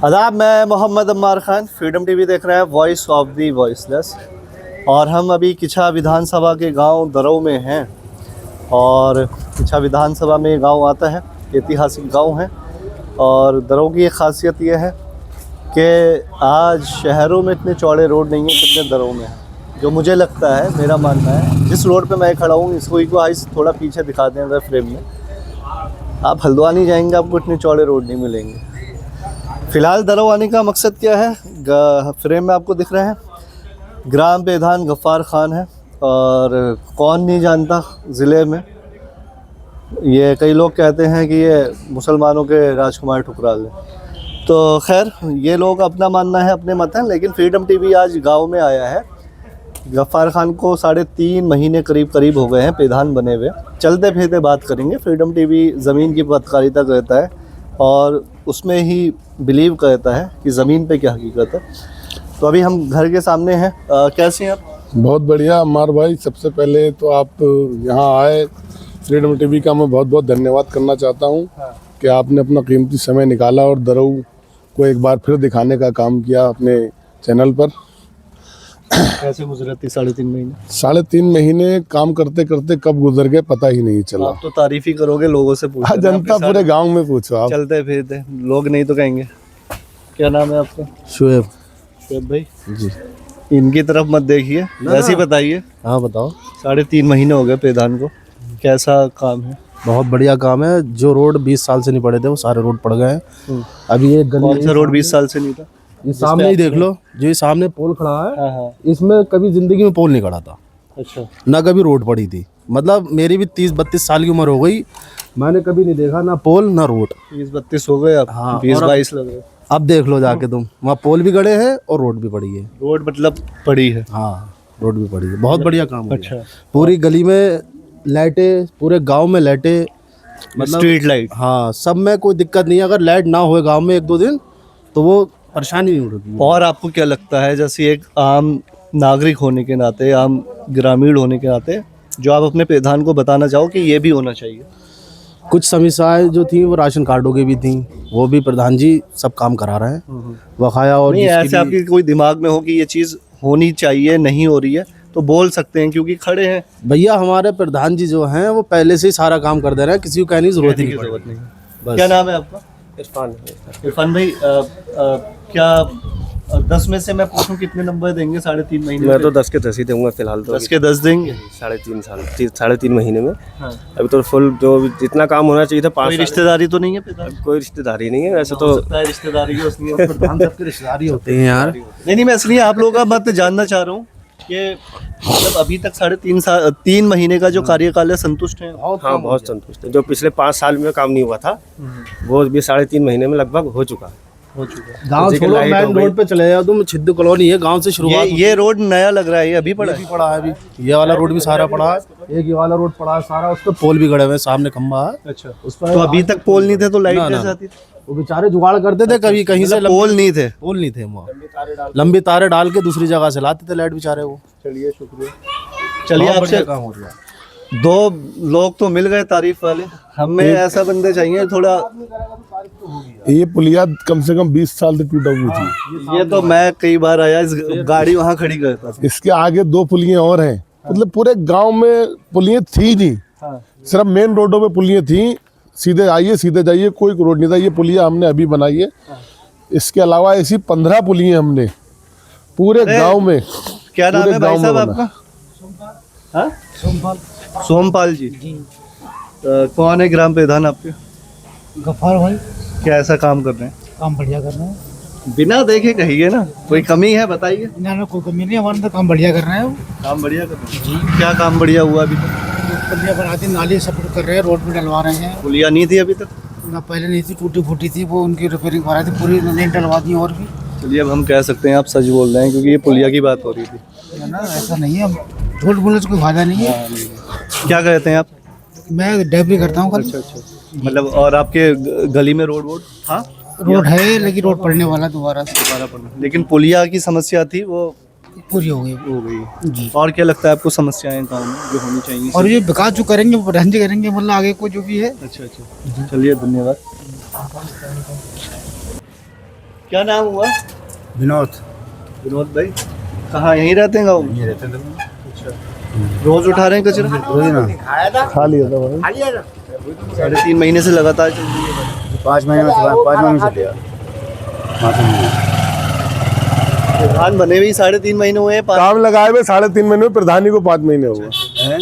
आदाब, मैं Mohammad Ammar Khan, freedom TV देख रहे हैं, वॉइस ऑफ दी वॉइसलेस। और हम अभी किछा विधानसभा के गांव दरऊ में हैं। और किछा विधानसभा में गांव आता है, ऐतिहासिक गांव है। और दरऊ की एक ख़ासियत ये है कि आज शहरों में इतने चौड़े रोड नहीं हैं जितने दरऊ में हैं। जो मुझे लगता है, मेरा मानना है, जिस रोड पे मैं खड़ा हूँ इसको आज थोड़ा पीछे दिखा दें अगर फ्रेम में, आप हल्द्वानी जाएंगे आपको इतने चौड़े रोड नहीं मिलेंगे। फ़िलहाल दरऊ आने का मकसद क्या है, फ्रेम में आपको दिख रहे हैं, ग्राम प्रधान गफ़्फ़ार ख़ान है। और कौन नहीं जानता ज़िले में, ये कई लोग कहते हैं कि ये मुसलमानों के राजकुमार ठुकराल हैं। तो खैर, ये लोग अपना मानना है, अपने मत हैं। लेकिन फ्रीडम टीवी आज गांव में आया है। गफ़्फ़ार ख़ान को 3.5 महीने करीब हो गए हैं प्रधान बने हुए। चलते फिरते बात करेंगे। फ्रीडम टीवी ज़मीन की पत्रकारिता करता है और उसमें ही बिलीव करता है कि ज़मीन पे क्या हकीकत है। तो अभी हम घर के सामने हैं। कैसे हैं आप? बहुत बढ़िया अम्मार भाई, सबसे पहले तो आप यहाँ आए, फ्रीडम टीवी का मैं बहुत बहुत धन्यवाद करना चाहता हूँ कि आपने अपना कीमती समय निकाला और दरऊ को एक बार फिर दिखाने का काम किया अपने चैनल पर। कैसे गुजरे थे 3.5 महीने? 3.5 महीने काम करते करते कब गुजर गए पता ही नहीं चला। आप तो तारीफ ही करोगे, लोगों से पूछो, जनता पूरे गांव में पूछो आप। चलते फिरते लोग नहीं तो कहेंगे। क्या नाम है आपका? शुएब। शुएब भाई जी। इनकी तरफ मत देखिए, वैसे ही बताइए। हाँ बताओ। 3.5 महीने हो गए प्रधान को, कैसा काम है? बहुत बढ़िया काम है। जो रोड 20 साल से नहीं पड़े थे वो सारे रोड पड़ गए हैं। अभी ये कौन सा रोड 20 साल से नहीं था? ये सामने ही देख लो, जो ये सामने पोल खड़ा है। हाँ हाँ। इसमें कभी जिंदगी में पोल नहीं खड़ा था। अच्छा। ना कभी रोड पड़ी थी। मतलब मेरी भी 30-32 साल की उम्र हो गई, मैंने कभी नहीं देखा ना पोल ना रोड। 30-32 हो गए आप? हाँ, 20-22 लग रहे। अब देख लो जाके तुम, वहाँ पोल भी गड़े हैं और रोड भी पड़ी है। रोड मतलब पड़ी है? हाँ, रोड भी पड़ी है। बहुत बढ़िया काम है। अच्छा। पूरी गली में लाइटें, पूरे गांव में लाइटें, मतलब स्ट्रीट लाइट। हाँ, सब में कोई दिक्कत नहीं है। अगर लाइट ना होए गांव में 1-2 दिन तो वो परेशानी नहीं होगी। और आपको क्या लगता है, जैसे एक आम नागरिक होने के नाते, आम ग्रामीण होने के नाते, जो आप अपने प्रधान को बताना चाहो कि ये भी होना चाहिए? कुछ समस्याएं जो थी वो राशन कार्डों की भी थी, वो भी प्रधान जी सब काम करा रहे हैं बकाया। और नहीं, ऐसे आपके कोई दिमाग में हो कि ये चीज़ होनी चाहिए, नहीं हो रही है, तो बोल सकते हैं क्योंकि खड़े हैं। भैया हमारे प्रधान जी जो हैं वो पहले से ही सारा काम कर दे रहे हैं, किसी को कहने की जरूरत ही नहीं। बस। क्या नाम है आपका? इरफान। इरफान भाई, क्या 10 में से मैं पूछूं कितने नंबर देंगे 3.5 महीने? मैं तो 10 के 10 ही दूंगा फिलहाल तो। 10 के 10 देंगे? 3.5 महीने में। हाँ। अभी तो फुल जो जितना काम होना चाहिए था 5 कोई रिश्तेदारी तो नहीं है प्रधान? कोई रिश्तेदारी नहीं है वैसे तो। रिश्तेदारी है उसमें प्रधान सबके रिश्तेदार ही होते हैं यार। नहीं, मैं इसलिए आप लोगों का मत जानना चाह रहा हूँ कि मतलब अभी तक 3 महीने का जो कार्यकाल है, संतुष्ट हैं? हाँ, बहुत संतुष्ट है। जो पिछले 5 साल में काम नहीं हुआ था वो भी 3.5 महीने में लगभग हो चुका है। गांव छोड़ो, मेन रोड पे चले जाओ तुम, छिद्द कॉलोनी है, गांव से शुरुआत। ये रोड नया लग रहा है, ये अभी पड़ा है अभी। ये वाला रोड भी सारा पड़ा है, एक ये वाला रोड पड़ा है सारा, उस पर पोल भी गड़े हुए, सामने खंबा है। अच्छा। उस पर तो अभी तक पोल नहीं थे तो लाइट कैसे आती थी? वो बेचारे जुगाड़ करते थे, कभी कहीं से पोल नहीं थे। पोल नहीं थे वहाँ, लंबी तारे डाल के दूसरी जगह से लाते थे लाइट बेचारे वो। चलिए, शुक्रिया। चलिए, आपसे काम हो रहा है। 2 लोग तो मिल गए तारीफ वाले, हमें ऐसा बंदे चाहिए थोड़ा। ये पुलिया कम से कम 20 साल से टूटा हुई थी। ये तो मैं कई बार आया, इस गाड़ी वहाँ खड़ी करता था। इसके आगे 2 पुलियां और हैं। मतलब पूरे गांव में पुलियां थी नहीं। हाँ। सिर्फ मेन रोडों पे पुलियां थी, सीधे आइए सीधे जाइए, कोई रोड नहीं था। ये पुलिया हमने अभी बनाई है। इसके अलावा ऐसी 15 पुलियां हमने पूरे गांव में। क्या नाम है भाई साहब आपका? हाँ? सोमपाल जी। कौन है ग्राम प्रधान आपके? गफ्फार भाई। क्या ऐसा काम कर रहे हैं? काम बढ़िया कर रहे हैं। बिना देखे कहिए ना, कोई कमी है बताइए। ना कोई कमी नहीं, हमारे तो काम बढ़िया कर रहे हैं। काम बढ़िया कर रहे हैं? क्या काम बढ़िया हुआ अभी तक? पुलिया बनाते, नाली सपोर्ट कर रहे हैं, रोड पे डलवा रहे हैं। पुलिया नहीं थी अभी तक? ना पहले नहीं थी, टूटी फूटी थी, वो उनकी रिपेयरिंग करा थी, पूरी नहीं डलवा दी। और भी चलिए, अब हम कह सकते हैं आप सच बोल रहे हैं क्योंकि ये पुलिया की बात हो रही थी ना। ऐसा नहीं है, झूठ बोलने से कोई फायदा नहीं है। क्या कहते हैं आप? मैं डिलीवरी करता हूँ। अच्छा। मतलब और आपके गली में रोड था? रोड है, लेकिन रोड पड़ने वाला दोबारा पड़ना। लेकिन पुलिया की समस्या थी, वो पूरी हो गई जी। और क्या लगता है आपको समस्याएं गाँव में जो होनी चाहिए? और ये विकास जो करेंगे वो प्रधान जी करेंगे, मतलब आगे को जो भी है। अच्छा। चलिए, धन्यवाद। क्या नाम हुआ? विनोद विनोद भाई कहाँ यहीं रहते हैं गाँव में? ये रहते थे अच्छा, रोज उठा रहे हैं कचरा? रोज ना खा लिया था भाई। 3.5 महीने से लगातार चल रही है। 5 महीने में 5 महीने से लिया 5 महीने प्रधान बने भी 3.5 महीने हुए हैं। काम लगाए हुए 3.5 महीने में, प्रधानी को 5 महीने हुए। हैं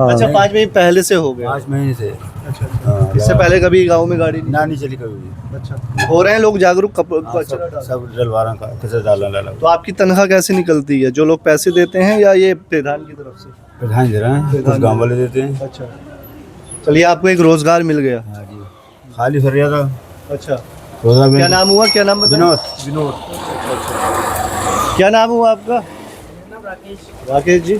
अच्छा 5 महीने पहले से हो गए। 5 महीने से अच्छा, हाँ, इससे पहले कभी गांव में गाड़ी नहीं? ना नहीं चली कभी भी। अच्छा, हो रहे हैं लोग जागरूक कचरा डाल- सब डलवा रहा का कचरा डालना तो आपकी तनख्वाह कैसे निकलती है? जो लोग पैसे देते हैं या ये प्रधान की तरफ से? प्रधान दे रहे हैं, कुछ गाँव वाले देते हैं। अच्छा, चलिए आपको एक रोजगार मिल गया। हाँ जी, खाली फिर रहा था। अच्छा, रोजा क्या नाम हुआ? क्या नाम बताया? विनोद। विनोद। क्या नाम हुआ आपका? राकेश जी,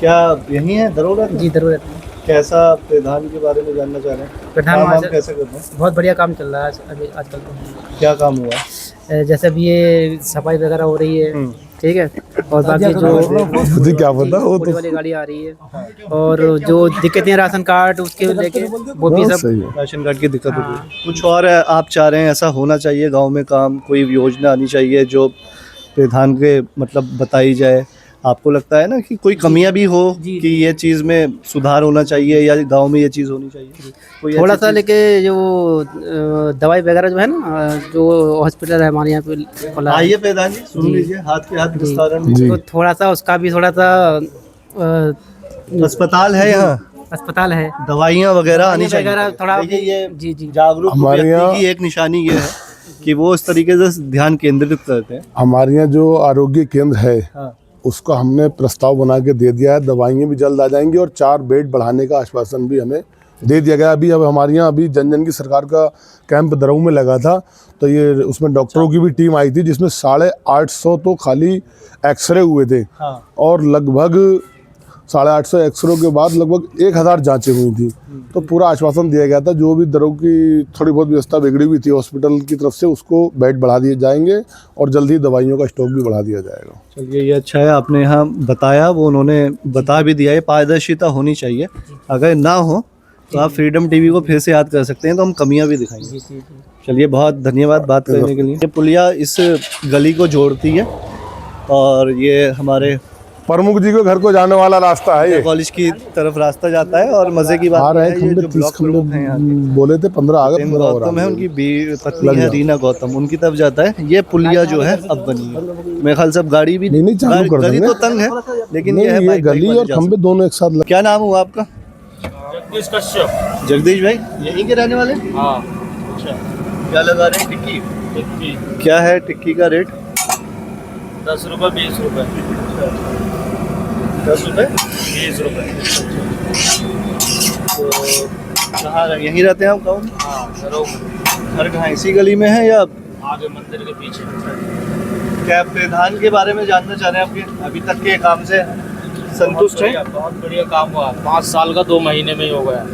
क्या यही है दरोगा? जी जरूर। कैसा प्रधान के बारे में जानना चाह रहे हैं? प्रधान काम वाम महाशय- कैसे करते हैं? बहुत बढ़िया काम चल रहा है अभी आजकल तो। क्या काम हुआ? जैसे अभी ये सफाई वगैरह हो रही है, ठीक है, और बाकी जो मुझे क्या पता, वो पुलिस तो वाली गाड़ी आ रही है, और जो दिक्कतें हैं राशन कार्ड उसके लेके वो भी बहुत सब। सही है। राशन कार्ड की दिक्कत हो रही है। कुछ और आप चाह रहे हैं ऐसा होना चाहिए गांव में? काम कोई योजना आनी चाहिए जो प्रधान के मतलब बताई जाए? आपको लगता है ना कि कोई कमियां भी हो जी। कि ये चीज़ में सुधार होना चाहिए या गांव में ये चीज़ होनी चाहिए? कोई थोड़ा ऐसी सा चीज़- लेके जो दवाई वगैरह जो है ना, जो हॉस्पिटल है हमारे यहाँ पे खुला है, आइए प्रधान जी, सुन जी। लीजिए, हाथ के हाथ जी। विस्तारण। जी। तो थोड़ा सा उसका भी थोड़ा सा अस्पताल है यहाँ, अस्पताल है, दवाइयाँ वगैरह आनी दवाइयाँ चाहिए। वगैरह थोड़ा- देखिए ये जी जी जागरूक हमारे व्यक्ति यहाँ- की एक निशानी ये है कि वो इस तरीके से ध्यान केंद्रित करते हैं। हमारे यहाँ जो आरोग्य केंद्र है हाँ, उसका हमने प्रस्ताव बना के दे दिया है। दवाइयाँ भी जल्द आ जाएंगी और 4 बेड बढ़ाने का आश्वासन भी हमें दे दिया गया। अभी अब हमारे यहाँ अभी जन जन की सरकार का कैंप दरऊ में लगा था, तो ये उसमें डॉक्टरों की भी टीम आई थी जिसमें 850 तो खाली एक्सरे हुए थे हाँ, और लगभग 850 एक्सरे के बाद लगभग 1000 जांचें हुई थी। तो पूरा आश्वासन दिया गया था, जो भी दरों की थोड़ी बहुत व्यवस्था बिगड़ी हुई थी हॉस्पिटल की तरफ से उसको बेड बढ़ा दिए जाएंगे और जल्द ही दवाइयों का स्टॉक भी बढ़ा दिया जाएगा। चलिए ये अच्छा है, आपने यहाँ बताया, वो उन्होंने बता भी दिया है। पारदर्शिता होनी चाहिए, अगर ना हो तो आप फ्रीडम टीवी को फिर से याद कर सकते हैं, तो हम कमियां भी दिखाएंगे। चलिए बहुत धन्यवाद बात करने के लिए। ये पुलिया इस गली को जोड़ती है और ये हमारे प्रमुख जी के घर को जाने वाला रास्ता है ये। कॉलेज की तरफ रास्ता जाता है। और मजे की आ बात रहे है, हैं ये खंबे, जो 30 ब्लॉक प्रमुख हैं यहाँ के, खंबे बोले थे, 15 आ गए, प्रेम 15 और आ गौतम है, गए। उनकी पत्नी लग है जाओ। रीना गौतम, उनकी तरफ जाता है। ये पुलिया जो है अब बनी है, मेरे ख्याल से अब गाड़ी भी नहीं, चालू कर गली देंगे। तो तंग है, लेकिन नहीं, ये है ये बाइक गली वाले और जा खंबे दोनों एक साथ क्या नाम हुआ आपका? जगदीश भाई, यहीं के रहने वाले? हाँ, अच्छा, क्या लगा रहे हैं टिक्की? टिक्की क्या है टिक्की का रेट? 10 रुपये 20 रुपये 10 रुपये 20 रुपये। तो कहाँ यहीं रहते हैं आप गाँव में? हाँ, घरों में घर कहाँ, इसी गली में है या? आगे मंदिर के पीछे। क्या प्रधान के बारे में जानना चाह रहे हैं? आपके अभी तक के काम से संतुष्ट हैं? बहुत बढ़िया काम हुआ। 5 साल का 2 महीने में ही हो गया।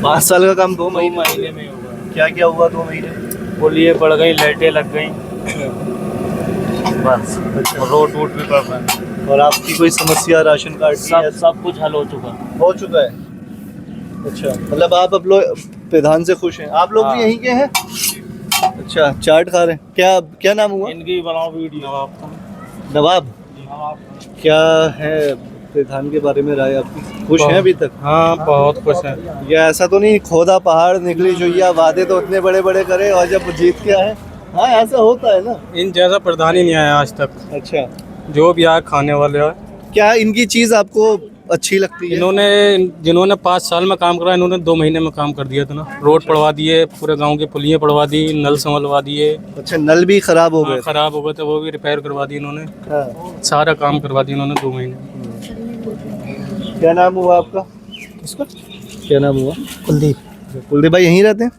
5 साल का काम 2 2 महीने? महीने में ही हो गया। क्या क्या हुआ 2 महीने? पुलिये बढ़ गई, लाइटें लग गई, बस। और रोड वोड भी बढ़ रहा है। और आपकी कोई समस्या राशन कार्ड की है? सब कुछ हल हो चुका। हो चुका है। अच्छा, मतलब आप लोग प्रधान से खुश हैं? आप लोग भी हाँ। यहीं के हैं? अच्छा, चाट खा रहे हैं। क्या क्या नाम हुआ? इनकी बनाओ वीडियो आपका। नवाब। क्या है प्रधान के बारे में राय आपकी? खुश हैं अभी तक? हाँ, बहुत खुश है। या ऐसा तो नहीं खोदा पहाड़ निकली जोइया, वादे तो इतने बड़े बड़े करे और जब जीत के आए? हाँ, ऐसा होता है ना। इन जैसा प्रधान ही नहीं आया आज तक। अच्छा, जो भी आया खाने वाले आए। क्या इनकी चीज़ आपको अच्छी लगती है? जिन्होंने 5 साल में काम करा, इन्होंने 2 महीने में काम कर दिया था ना। रोड पड़वा दिए, पूरे गांव के पुलिये पड़वा दी, नल संभलवा दिए। अच्छा, नल भी खराब हो गए? खराब हो गए थे, वो भी रिपेयर करवा दिए इन्होंने। हाँ। सारा काम करवा दिया इन्होंने 2 महीने। क्या नाम हुआ आपका? किसका? क्या नाम हुआ? कुलदीप। कुलदीप भाई यहीं रहते हैं?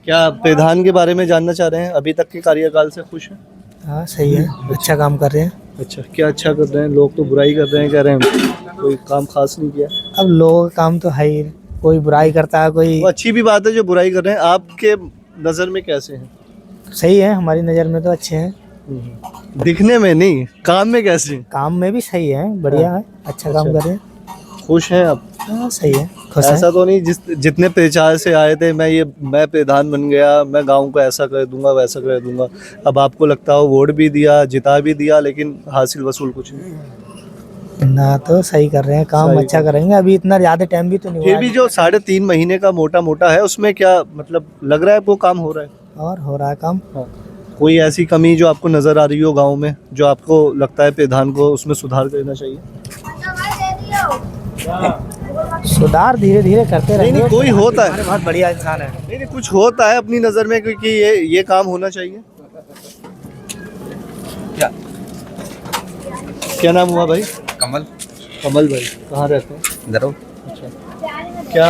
क्या प्रधान के बारे में जानना चाह रहे हैं? अभी तक के कार्यकाल से खुश हैं? हाँ सही है, अच्छा काम कर रहे हैं। अच्छा, क्या अच्छा कर रहे हैं? लोग तो बुराई कर रहे हैं, कह रहे हैं कोई काम खास नहीं किया। अब लोगों का काम तो है ही, कोई बुराई करता है, कोई वो अच्छी भी बात है जो बुराई कर रहे हैं। आपके नज़र में कैसे हैं? सही है, हमारी नज़र में तो अच्छे हैं। दिखने में नहीं, काम में कैसे हैं? काम में भी सही है, बढ़िया है, अच्छा काम कर रहे हैं। खुश हैं आप? हाँ, सही है, खुश है। ऐसा तो नहीं जितने प्रचार से आए थे मैं प्रधान बन गया, मैं गांव को ऐसा कर दूंगा वैसा कर दूंगा, अब आपको लगता हो वोट भी दिया जिता भी दिया लेकिन हासिल वसूल कुछ नहीं। ना तो सही कर रहे हैं, काम सही अच्छा करेंगे। अभी इतना ज्यादा टाइम भी तो नहीं फिर हुआ भी है। जो 3.5 महीने का मोटा मोटा है उसमें क्या मतलब लग रहा है वो काम हो रहा है? और हो रहा है काम। कोई ऐसी कमी जो आपको नजर आ रही हो गांव में जो आपको लगता है प्रधान को उसमें सुधार करना चाहिए? सुधार धीरे धीरे करते रहेंगे। नहीं, कोई होता है। बहुत बढ़िया इंसान है। नहीं कुछ होता है अपनी नजर में क्योंकि ये काम होना चाहिए। क्या नाम हुआ भाई? कमल भाई कहाँ रहते हैं? दरो। अच्छा, क्या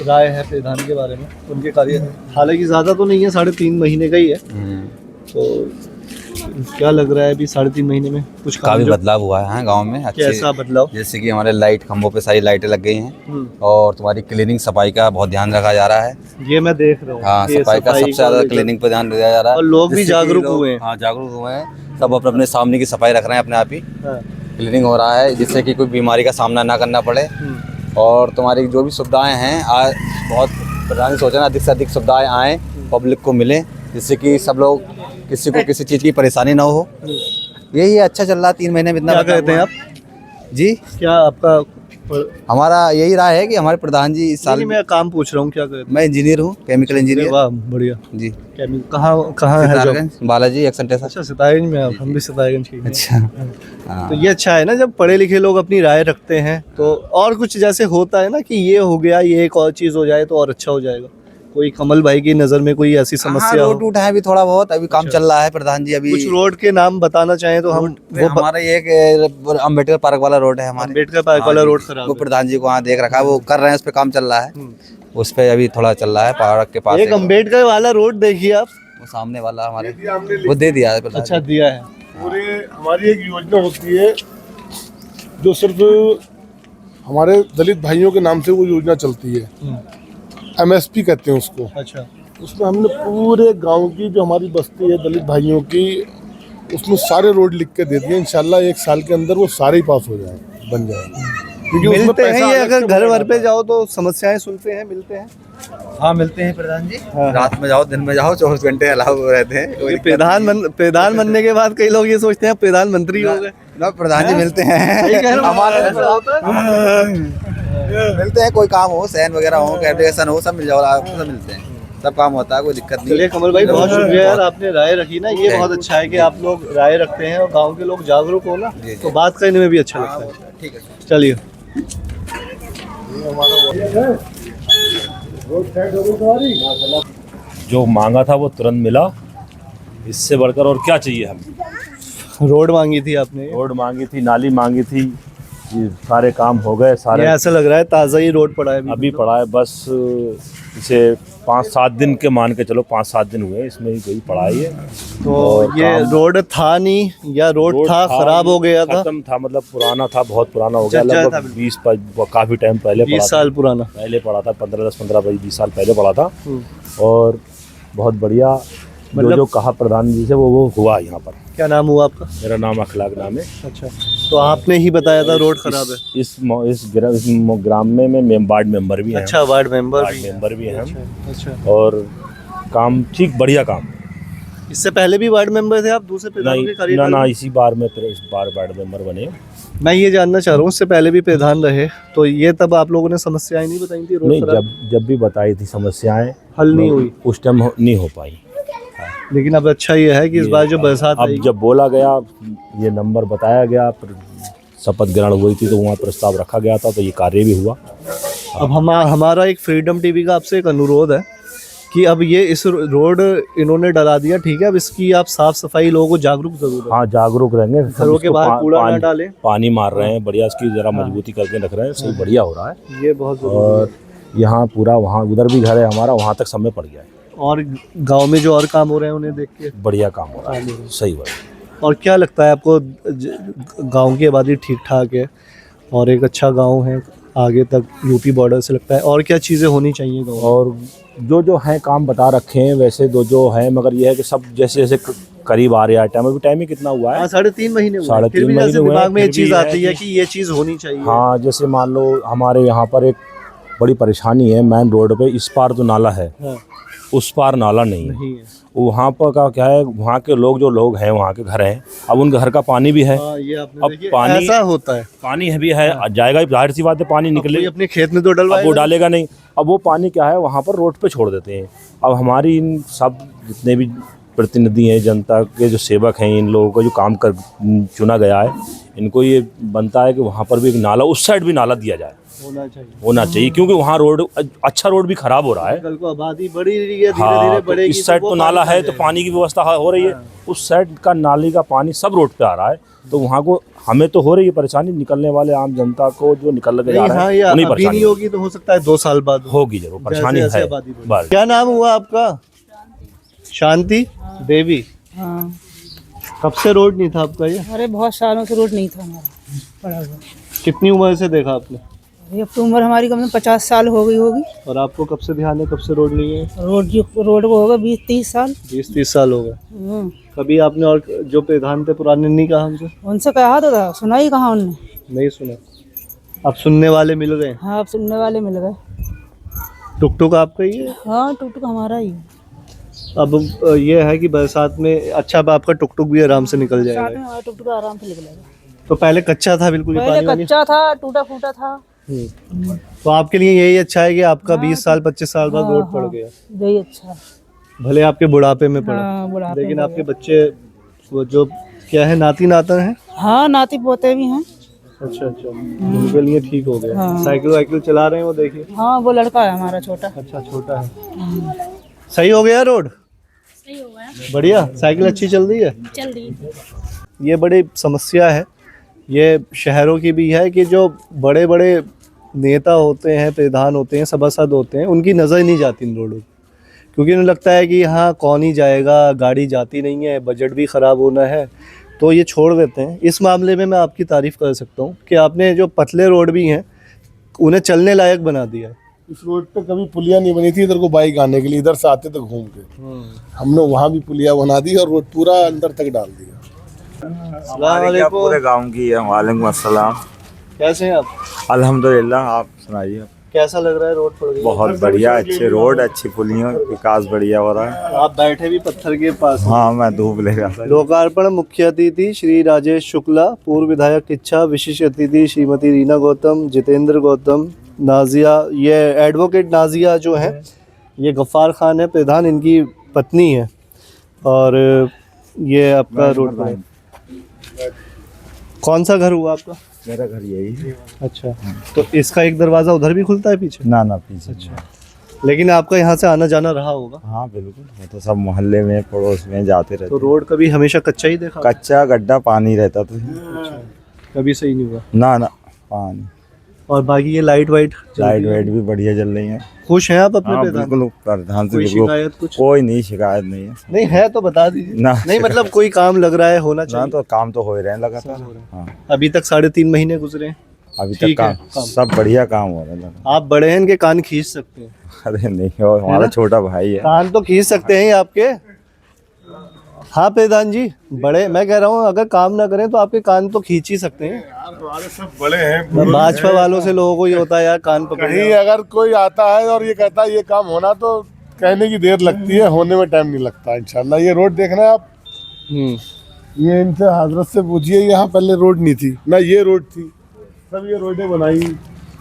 राय है प्रधान के बारे में, उनके कार्य? हालांकि ज़्यादा तो नहीं है, 3.5 महीने का ही है, तो क्या लग रहा है अभी 3.5 महीने में कुछ काफी बदलाव हुआ है गांव में। कैसा बदलाव? जैसे कि हमारे लाइट खंभों पे सारी लाइटें लग गई हैं और तुम्हारी क्लीनिंग सफाई का बहुत ध्यान रखा जा रहा है। ये मैं देख रहा हूँ। हाँ, सफाई का सबसे ज्यादा क्लीनिंग पे ध्यान दिया जा रहा है और लोग भी जिससे कि जागरूक लोग- हुए हैं। हाँ, जागरूक हुए हैं। सब अपने अपने सामने की सफाई रख रहे हैं अपने आप ही। हाँ। क्लीनिंग हो रहा है जिससे कि कोई बीमारी का सामना ना करना पड़े। और तुम्हारी जो भी सुविधाएं हैं आज बहुत प्रधान सोचना अधिक से अधिक सुविधाएं आए पब्लिक को मिले जिससे कि सब लोग किसी को किसी चीज़ की परेशानी ना हो। यही अच्छा चल रहा है 3 महीने में इतना। क्या कहते हैं आप जी? क्या आपका? हमारा यही राय है कि हमारे प्रधान जी इस साल। मैं काम पूछ रहा हूँ, क्या कहते हैं? मैं इंजीनियर हूँ, केमिकल इंजीनियर। वाह बढ़िया जी। कहाँ है जॉब? बालाजी एक्सेंट। अच्छा, सितारगंज में आप? हम भी सितारगंज के ही हैं। अच्छा। हाँ। तो ये अच्छा है ना जब पढ़े लिखे लोग अपनी राय रखते हैं। तो और कुछ जैसे होता है ना कि ये हो गया, ये एक और चीज़ हो जाए तो और अच्छा हो जाएगा। कोई कमल भाई की नज़र में कोई ऐसी समस्या हो? रोड टूट है अभी थोड़ा बहुत, अभी काम चल रहा है प्रधान जी। अभी कुछ रोड के नाम बताना चाहें तो हम हमारा एक अम्बेडकर पार्क वाला रोड है हमारे। अम्बेडकर पार्क वाला रोड खराब वो है। प्रधान जी को वहाँ देख रखा है, वो कर रहे हैं, उस पर काम चल रहा है। उस पर अभी थोड़ा चल रहा है पार्क के पास। एक अम्बेडकर वाला रोड देखिए आप, वो सामने वाला हमारे वो दे दिया है प्रधान। अच्छा दिया है। पूरे हमारी एक योजना होती है जो सिर्फ हमारे दलित भाइयों के नाम से वो योजना चलती है, MSP कहते हैं उसको। अच्छा, उसमें हमने पूरे गांव की जो हमारी बस्ती है दलित भाइयों की, उसमें सारे रोड लिख के दे दिए। इंशाल्लाह 1 साल के अंदर वो सारे ही पास हो जाएंगे, बन जाएंगे। क्योंकि उसमें मिलते हैं पैसा ये, अलग अगर से घर वर बना पे जाओ तो समस्याएं सुनते हैं, मिलते हैं। हाँ, मिलते हैं प्रधान जी। रात में जाओ दिन में जाओ 24 घंटे अलाउ रहते हैं। ये प्रधान बनने के बाद कई लोग ये सोचते हैं प्रधानमंत्री हो गए। ना, प्रधान जी मिलते हैं हमारे मिलते हैं, कोई काम हो, सहन वगैरह हो, एप्लीकेशन हो, सब मिल जाओ, सब मिलते हैं, सब काम होता है, कोई दिक्कत नहीं। चलिए कमल भाई, बहुत शुक्रिया यार, आपने राय रखी ना, ये बहुत अच्छा है कि आप लोग राय रखते हैं और गांव के लोग जागरूक हो ना, तो बात करने में भी अच्छा लगता है। ठीक है, चलिए। जो मांगा था वो तुरंत मिला, इससे बढ़कर और क्या चाहिए हमें। रोड मांगी थी आपने? रोड मांगी थी, नाली मांगी थी, ये सारे काम हो गए सारे। ये ऐसा लग रहा है ताज़ा ही रोड पड़ा है अभी पड़ा है, बस इसे 5-7 दिन के मान के चलो, 5-7 दिन हुए इसमें ही कोई पड़ा ही है। तो ये रोड था नहीं या रोड था खराब हो गया था? खत्म था, मतलब पुराना था, बहुत पुराना हो गया, जर्जर था लगभग 20 काफ़ी टाइम पहले 20 साल पुराना पहले पड़ा था, 15-20 साल पहले पड़ा था। और बहुत बढ़िया, जो कहा प्रधान जी से वो हुआ यहाँ पर। क्या नाम हुआ आपका? मेरा नाम अखलाक नाम है। अच्छा, तो आपने ही बताया था रोड खराब है? इस ग्राम में मैं वार्ड मेंबर भी हैं। अच्छा, वार्ड मेंबर भी हैं हम। अच्छा, और काम ठीक, बढ़िया काम। इससे पहले भी वार्ड मेंबर थे आप दूसरे प्रधानों के कार्यकाल ना, में? इसी बार में इस बार वार्ड मेंबर बने। मैं ये जानना चाह रहा हूँ, उससे पहले भी प्रधान रहे तो ये तब आप लोगों ने समस्याएं नहीं बताई थी? रोड नहीं, खराब जब भी बताई थी समस्याएं हल नहीं हुई, उस टाइम नहीं हो पाई। लेकिन अब अच्छा ये है कि इस बार जो बरसात अब जब बोला गया, ये नंबर बताया गया, शपथ ग्रहण हुई थी तो वहाँ प्रस्ताव रखा गया था, तो ये कार्य भी हुआ। अब हमारा एक फ्रीडम टीवी का आपसे एक अनुरोध है कि अब ये इस रोड इन्होंने डला दिया, ठीक है, अब इसकी आप साफ सफाई लोगों को जागरूक जरूर है। हाँ, जागरूक रहेंगे। घरों के बाहर कूड़ा ना डालें, पानी मार रहे हैं बढ़िया, इसकी जरा मजबूती करके रख रहे हैं, सही बढ़िया हो रहा है ये बहुत जरूरी और यहाँ पूरा, वहाँ उधर भी घर है हमारा, वहाँ तक समय पड़ गया है। और गांव में जो और काम हो रहे हैं उन्हें देख के बढ़िया काम हो रहा है, सही बात। और क्या लगता है आपको, गांव की आबादी ठीक ठाक है और एक अच्छा गांव है आगे तक यूपी बॉर्डर से, लगता है और क्या चीज़ें होनी चाहिए गाँव? और जो हैं काम बता रखे हैं वैसे जो हैं, मगर ये है कि सब जैसे जैसे करीब आ रहा है टाइम, अभी टाइम ही कितना हुआ है, हाँ 3.5 महीने हुए। 3.5 फिर भी महीने जैसे हुए हैं, दिमाग में ये फिर चीज भी है आती है कि- कि ये चीज होनी चाहिए। हाँ जैसे मान लो हमारे यहाँ पर एक बड़ी परेशानी है, मेन रोड पे इस पार तो नाला है, हाँ, उस पार नाला नहीं है। नहीं है। वहाँ पर का क्या है, वहाँ के लोग जो लोग हैं, वहाँ के घर हैं, अब उन घर का पानी भी है, हाँ, ये आपने अब देखिए पानी- ऐसा होता है। पानी है भी है, जाएगा ही, जाहिर सी बात है पानी कोई निकले, अपने खेत में तो अब वो डलवाएगा। डालेगा नहीं, अब वो पानी क्या है वहाँ पर रोड पे छोड़ देते हैं। अब हमारी इन सब जितने भी प्रतिनिधि हैं, जनता के जो सेवक हैं, इन लोगों का जो काम कर चुना गया है, इनको ये बनता है कि वहाँ पर भी एक नाला, उस साइड भी नाला दिया जाए, होना चाहिए क्योंकि वहाँ रोड, अच्छा रोड भी खराब हो रहा है। कल को आबादी बढ़ी रही है, धीरे हाँ धीरे तो बढ़ेगी। इस साइड वो तो नाला पानी है तो पानी की व्यवस्था हो रही है, उस साइड का नाली का पानी सब रोड पे आ रहा है, तो वहाँ को हमें तो हो रही है परेशानी, निकलने वाले आम जनता को जो निकल के जा नहीं, रहे हाँ, हैं ये उन्हें अभी परेशानी नहीं होगी तो हो सकता है 2 साल बाद हो। होगी, जरूर परेशानी जैसे है आबादी बढ़ी। बस। क्या नाम हुआ आपका? शांति देवी। हाँ। कब से रोड नहीं था आपका ये? अरे बहुत सालों से रोड नहीं था हमारा पड़ा हुआ। कितनी उम्र से देखा आपने? अरे अब तो उम्र हमारी कम से कम 50 साल हो गई होगी। और आपको कब से ध्यान है, कब से रोड नहीं है? रोड को होगा 20-30 साल। 20-30 साल हो गए। कभी आपने और जो प्रधान थे पुराने नहीं कहा हमसे? उनसे कहा तो था, सुना ही कहा उनने। नहीं सुना। अब सुनने वाले मिल गए। हाँ अब सुनने वाले मिल गए। टुक टुक आपका ही है? हाँ टुक टुक हमारा ही है। अब ये है कि बरसात में अच्छा, अब आपका टुक टुक भी आराम से निकल साथ जाएगा। में हमारा टुक टुक आराम से निकलेगा। तो पहले कच्चा था बिल्कुल ही, पहले पानी वानी। कच्चा था, टूटा फूटा था। तो आपके लिए यही अच्छा है कि आपका 20 साल 25 साल बाद रोड पड़ गया। यही अच्छा है। भले आपके बुढ़ापे में पड़ा, हाँ बुढ़ापे लेकिन में आपके बच्चे वो जो क्या है, नाती नातन है। हाँ नाती पोते भी हैं। अच्छा अच्छा, उनके लिए ठीक हो गया। हाँ। साइकिल वाइकिल चला रहे हैं वो, देखिए। हाँ वो लड़का है हमारा छोटा। अच्छा छोटा है। सही हो गया रोड? सही हो गया। बढ़िया, साइकिल अच्छी चल रही है? चल रही है। ये बड़ी समस्या है, ये शहरों की भी है कि जो बड़े बड़े नेता होते हैं, प्रधान होते हैं, सभासद होते हैं, उनकी नज़र नहीं जाती इन रोडों, क्योंकि उन्हें लगता है कि हाँ कौन ही जाएगा, गाड़ी जाती नहीं है, बजट भी ख़राब होना है, तो ये छोड़ देते हैं। इस मामले में मैं आपकी तारीफ़ कर सकता हूँ कि आपने जो पतले रोड भी हैं उन्हें चलने लायक बना दिया है। इस रोड पे कभी पुलिया नहीं बनी थी इधर को बाइक आने के लिए, इधर से आते थे घूम के, हमने वहाँ भी पुलिया बना दी और रोड पूरा अंदर तक डाल दिया। पूरे गाँव की है। वालेकुम अस्सलाम। कैसे हैं आप? अल्हम्दुलिल्लाह, आप सुनाइए। कैसा लग रहा है रोड पड़ गई? बहुत बढ़िया, अच्छे रोड, अच्छी पुलियाँ, विकास बढ़िया हो रहा है। आप बैठे भी पत्थर के पास। हाँ मैं धूप ले रहा था। लोकार्पण मुख्य अतिथि श्री राजेश शुक्ला, पूर्व विधायक इच्छा, विशिष्ट अतिथि श्रीमती रीना गौतम, जितेंद्र गौतम, नाजिया, ये एडवोकेट नाजिया जो है, ये गफ्फार खान है प्रधान, इनकी पत्नी है। और ये आपका रोड पर है। कौन सा घर हुआ आपका? मेरा घर यही है। अच्छा, तो इसका एक दरवाज़ा उधर भी खुलता है पीछे? ना ना पीछे। अच्छा, लेकिन आपका यहाँ से आना जाना रहा होगा? हाँ बिल्कुल, वो तो सब मोहल्ले में पड़ोस में जाते रहते। तो रोड कभी हमेशा कच्चा ही देखा? कच्चा गड्ढा, पानी रहता था। कभी सही नहीं हुआ? ना ना पानी। और बाकी ये लाइट वाइट लाइट वाइट भी बढ़िया चल रही है। खुश हैं आप अपने हाँ प्रधान? बिल्कुल, प्रधान से कोई बिल्कुल शिकायत कुछ? कोई नहीं, शिकायत नहीं है। नहीं है तो बता दीजिए। ना नहीं मतलब कोई काम लग रहा है, होना ना, चाहिए। तो काम तो हो ही रहे हैं लगातार। हाँ अभी तक 3.5 महीने गुजरे हैं। अभी तक ठीक है, काम सब बढ़िया काम हो रहा है। आप बड़े हैं, इनके कान खींच सकते हैं। अरे नहीं, और हमारा छोटा भाई है। कान तो खींच सकते हैं ये आपके। हाँ प्रधान जी, बड़े, मैं कह रहा हूँ अगर काम ना करें तो आपके कान तो खींच ही सकते हैं। हमारे सब बड़े हैं। भाजपा वालों से लोगों को ये होता है यार, कान पकड़। कहीं अगर कोई आता है और ये कहता है ये काम होना, तो कहने की देर लगती है, होने में टाइम नहीं लगता। इंशाल्लाह ये रोड देख रहे हैं आप, ये इनसे हजरत से पूछिए, यहाँ पहले रोड नहीं थी ना, ये रोड थी, सब ये रोडें बनाई।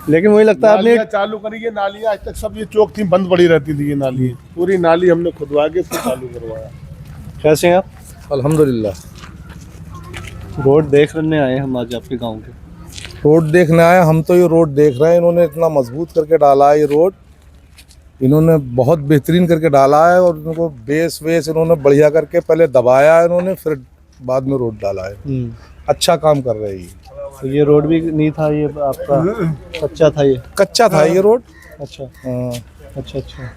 लेकिन मुझे लगता है आपने नालियाँ चालू करी, ये नालियाँ आज तक सब ये चौक थी, बंद पड़ी रहती थी ये नाली, पूरी नाली हमने खुदवा के इसको चालू करवाया। कैसे हैं आप? अल्हम्दुलिल्लाह। रोड देखने आए हम आज आपके गांव के। रोड देखने आए हम, तो ये रोड देख रहे हैं, इन्होंने इतना मजबूत करके डाला है ये रोड, इन्होंने बहुत बेहतरीन करके डाला है। और इनको बेस वेस इन्होंने बढ़िया करके पहले दबाया है इन्होंने, फिर बाद में रोड डाला है। अच्छा काम कर रहे हैं। तो ये रोड भी नहीं था, ये आपका कच्चा था? ये कच्चा था ये रोड। अच्छा हाँ अच्छा अच्छा।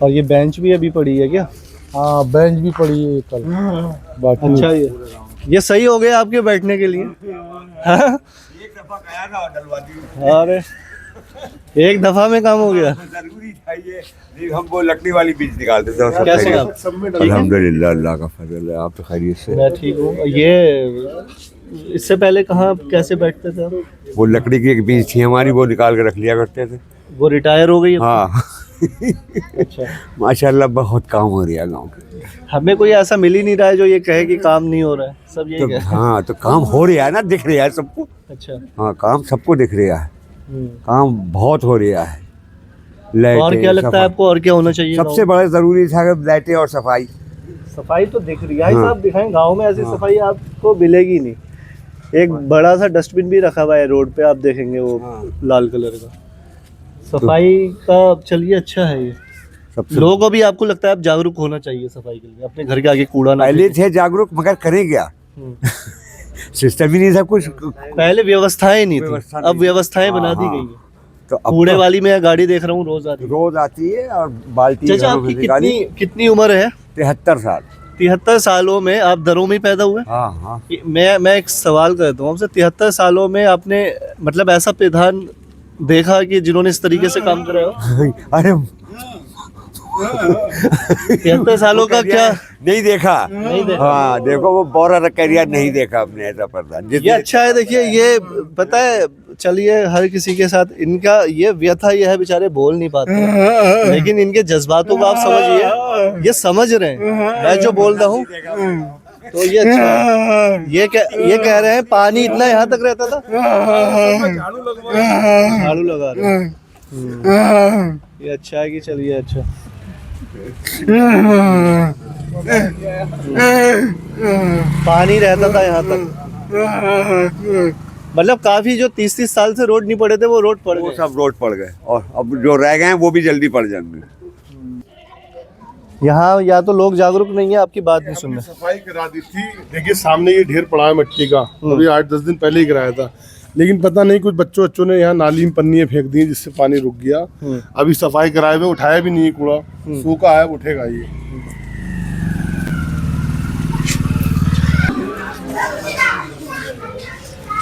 और ये बेंच भी अभी पड़ी है क्या? हाँ बेंच भी पड़ी है कल। बाकी अच्छा, ये सही हो गया आपके बैठने के लिए? हाँ? अरे एक दफा में काम हो गया? जरूरी था ये। हम वो लकड़ी वाली बीज निकालते थे। सब कैसे खैरियत। आप? अल्हम्दुलिल्लाह, अल्लाह का फजल है। आप तो खैरियत से? मैं ठीक हूँ। ये इससे पहले कहाँ कैसे बैठते थे आप? वो लकड़ी की एक बीज थी हमारी, वो निकाल के रख लिया करते थे। वो रिटायर हो गई अब? हाँ। अच्छा। माशाल्लाह बहुत काम हो रहा है गाँव के। हमें कोई ऐसा मिल ही नहीं रहा है जो ये कहे कि काम नहीं हो रहा है। सब यही तो कह रहे हैं। हाँ, तो काम हो रहा है ना, दिख रहा है सबको। अच्छा। हाँ, काम सबको दिख रहा है। काम बहुत हो रहा है। और क्या लगता है आपको, और क्या होना चाहिए? सबसे बड़ा जरूरी था लाइटें और सफाई। सफाई तो दिख रही है साहब, दिखाएं गांव में ऐसी सफाई आपको मिलेगी नहीं। एक बड़ा सा डस्टबिन भी रखा हुआ है रोड पे, आप देखेंगे वो लाल कलर का। सफाई का चलिए अच्छा है ये। लोगों को भी आपको लगता है अब जागरूक होना चाहिए सफाई के लिए, अपने घर के आगे कूड़ा ना पहले थे जागरूक, मगर करें क्या? सिस्टम ही नहीं था कुछ। पहले व्यवस्थाएं नहीं थी, अब व्यवस्थाएं बना दी गई है। तो कूड़े वाली में गाड़ी देख रहा हूँ रोज आती है और बाल्टी। चाचा आपकी कितनी उम्र है? 73 साल। 73 सालों में आप दरों में पैदा हुए? हाँ हाँ। मैं एक सवाल करता हूँ आपसे, 73 सालों में आपने मतलब ऐसा प्रधान देखा कि जिन्होंने इस तरीके से काम करा हो? अरे 73 सालों का क्या नहीं देखा? नहीं देखा। हाँ देखो, वो बौरा करियर नहीं देखा अपने ऐसा प्रधान। ये अच्छा है। देखिए ये पता है, चलिए हर किसी के साथ इनका ये व्यथा ये है, बेचारे बोल नहीं पाते, लेकिन इनके जज्बातों को आप समझिए, ये समझ रहे हैं मैं जो बोल रहा हूँ। तो ये अच्छा है। ये कह रहे हैं पानी इतना यहाँ तक रहता था, झाड़ू लगा रहे हैं। ये अच्छा है कि चलिए अच्छा। पानी रहता था यहाँ तक, मतलब काफी जो 30-30 साल से रोड नहीं पड़े थे वो रोड पड़ गए। वो सब रोड पड़ गए, और अब जो रह गए हैं वो भी जल्दी पड़ जाएंगे। यहाँ या तो लोग जागरूक नहीं है, आपकी बात नहीं सुन रहे। सफाई करा दी थी। देखिए सामने ये ढेर पड़ा है मिट्टी का, अभी 8-10 दिन पहले ही कराया था, लेकिन पता नहीं कुछ बच्चों ने यहाँ नाली में पन्नियाँ फेंक दी जिससे पानी रुक गया। अभी सफाई कराए हुए उठाया भी नहीं कूड़ा, सूखा है, उठेगा ये।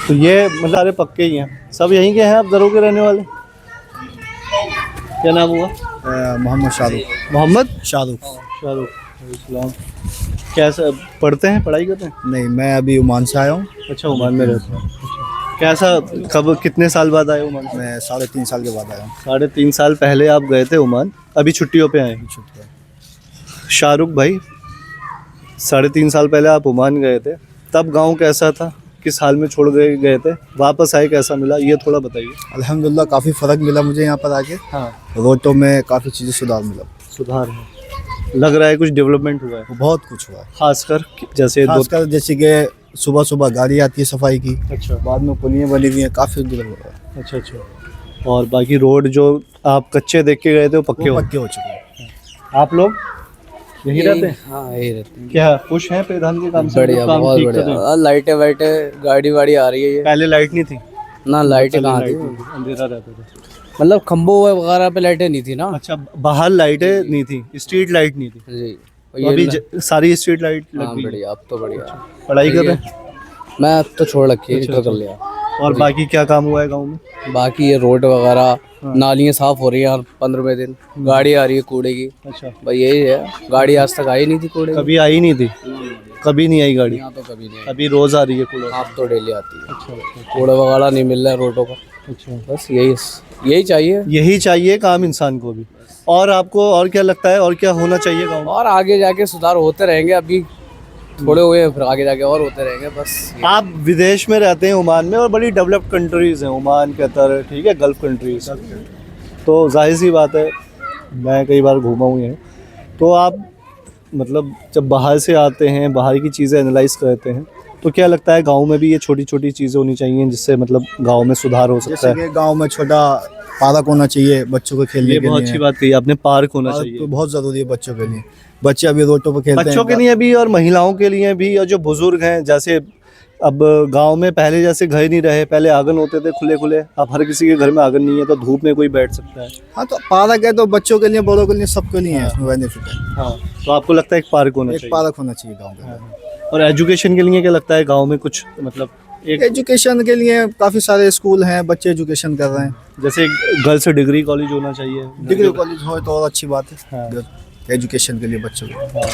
तो ये मतलब सारे पक्के ही हैं, सब यहीं के हैं? आप दरों के रहने वाले? क्या नाम हुआ? मोहम्मद शाहरुख। मोहम्मद शाहरुख। इस्लाम। कैसा पढ़ते हैं, पढ़ाई करते हैं? नहीं, मैं अभी ओमान से आया हूँ। अच्छा, ओमान में रहते हैं। कैसा, कब, कितने साल बाद आए ओमान? मैं 3.5 साल के बाद आया हूँ। 3.5 साल पहले आप गए थे ओमान, अभी छुट्टियों पे आए? शाहरुख भाई, 3.5 साल पहले आप ओमान गए थे, तब गांव कैसा था? किस हाल में छोड़ गए थे? वापस आए कैसा मिला, ये थोड़ा बताइए। अल्हम्दुलिल्लाह काफ़ी फ़र्क मिला मुझे यहाँ पर आके। हाँ, रोडों में काफ़ी चीज़ें सुधार मिला। सुधार है, लग रहा है कुछ डेवलपमेंट हुआ है? बहुत कुछ हुआ है, खासकर जैसे कि सुबह सुबह गाड़ी आती है सफाई की। अच्छा। बाद में पुलियाँ बनी हुई हैं, काफ़ी डेवलप हुआ है। अच्छा। और बाकी रोड जो आप कच्चे देख के गए थे वो पक्के हो चुके हैं। आप लोग यही रहते हैं? हाँ यही रहते हैं। क्या खुश हैं प्रधान के काम से? बढ़िया, काम बहुत ठीक कर रहे बढ़िया। हैं? लाइटें वाइटें गाड़ी वाड़ी आ रही है ये। पहले लाइट नहीं थी ना, लाइटें कहाँ थी? अंधेरा रहता था, मतलब खंभों वगैरह पे लाइटें नहीं थी ना। अच्छा, बाहर लाइटें नहीं थी, स्ट्रीट लाइट नहीं थी जी। तो अभी सारी स्ट्रीट लाइट लग हाँ गई। बढ़िया, अब तो बढ़िया। पढ़ाई कर रहे हैं? मैं अब तो छोड़ रखी है, कर लिया। और बाकी क्या काम हुआ है गाँव में? बाकी ये रोड वगैरह, नालियाँ साफ हो रही हैं हर 15वें दिन, गाड़ी आ रही है कूड़े की। अच्छा, भाई यही है, गाड़ी आज तक आई नहीं थी कूड़े की। कभी आई नहीं थी? कभी नहीं आई गाड़ी? यहाँ तो कभी नहीं आई। अभी रोज आ रही है कूड़ा? आप तो डेली आती है। कूड़ा वगैरह नहीं मिल रहा है रोडों का। अच्छा, बस यही चाहिए। यही चाहिए काम इंसान को भी। और आपको और क्या लगता है, और क्या होना चाहिए गाँव में? और आगे जाके सुधार होते रहेंगे, अभी थोड़े हुए हैं, फिर आगे जाके और होते रहेंगे बस। आप विदेश में रहते हैं ओमान में, और बड़ी डेवलप्ड कंट्रीज़ हैं ओमान, कतर, ठीक है, गल्फ़ कंट्रीज़, तो जाहिर सी बात है, मैं कई बार घूमा हूँ यहाँ, तो आप मतलब जब बाहर से आते हैं, बाहर की चीज़ें एनालाइज करते हैं, तो क्या लगता है गांव में भी ये छोटी छोटी चीज़ें होनी चाहिए जिससे मतलब गांव में सुधार हो सकता है? जैसे कि गांव में छोटा पार्क होना चाहिए बच्चों को खेलने के लिए। बहुत अच्छी बात कही आपने, पार्क होना चाहिए, तो बहुत ज़रूरी है बच्चों के लिए। बच्चे अभी रोडों पर खेलते हैं, बच्चों के लिए भी और महिलाओं के लिए भी, और जो बुजुर्ग हैं, जैसे अब गांव में पहले जैसे घर नहीं रहे, पहले आंगन होते थे खुले खुले, अब हर किसी के घर में आंगन नहीं है, तो धूप में कोई बैठ सकता है। हाँ, तो पार्क है तो बच्चों के लिए, बड़ों के लिए, सबके लिए है, इसमें बेनिफिट है। हाँ, तो आपको लगता है एक पार्क होना चाहिए? एक पार्क होना चाहिए गाँव में। और एजुकेशन के लिए क्या लगता है गांव में कुछ मतलब एजुकेशन के लिए काफ़ी सारे स्कूल हैं, बच्चे एजुकेशन कर रहे हैं। जैसे गर्ल्स डिग्री कॉलेज होना चाहिए, डिग्री कॉलेज हो तो और अच्छी बात है। हाँ। एजुकेशन के लिए बच्चों को।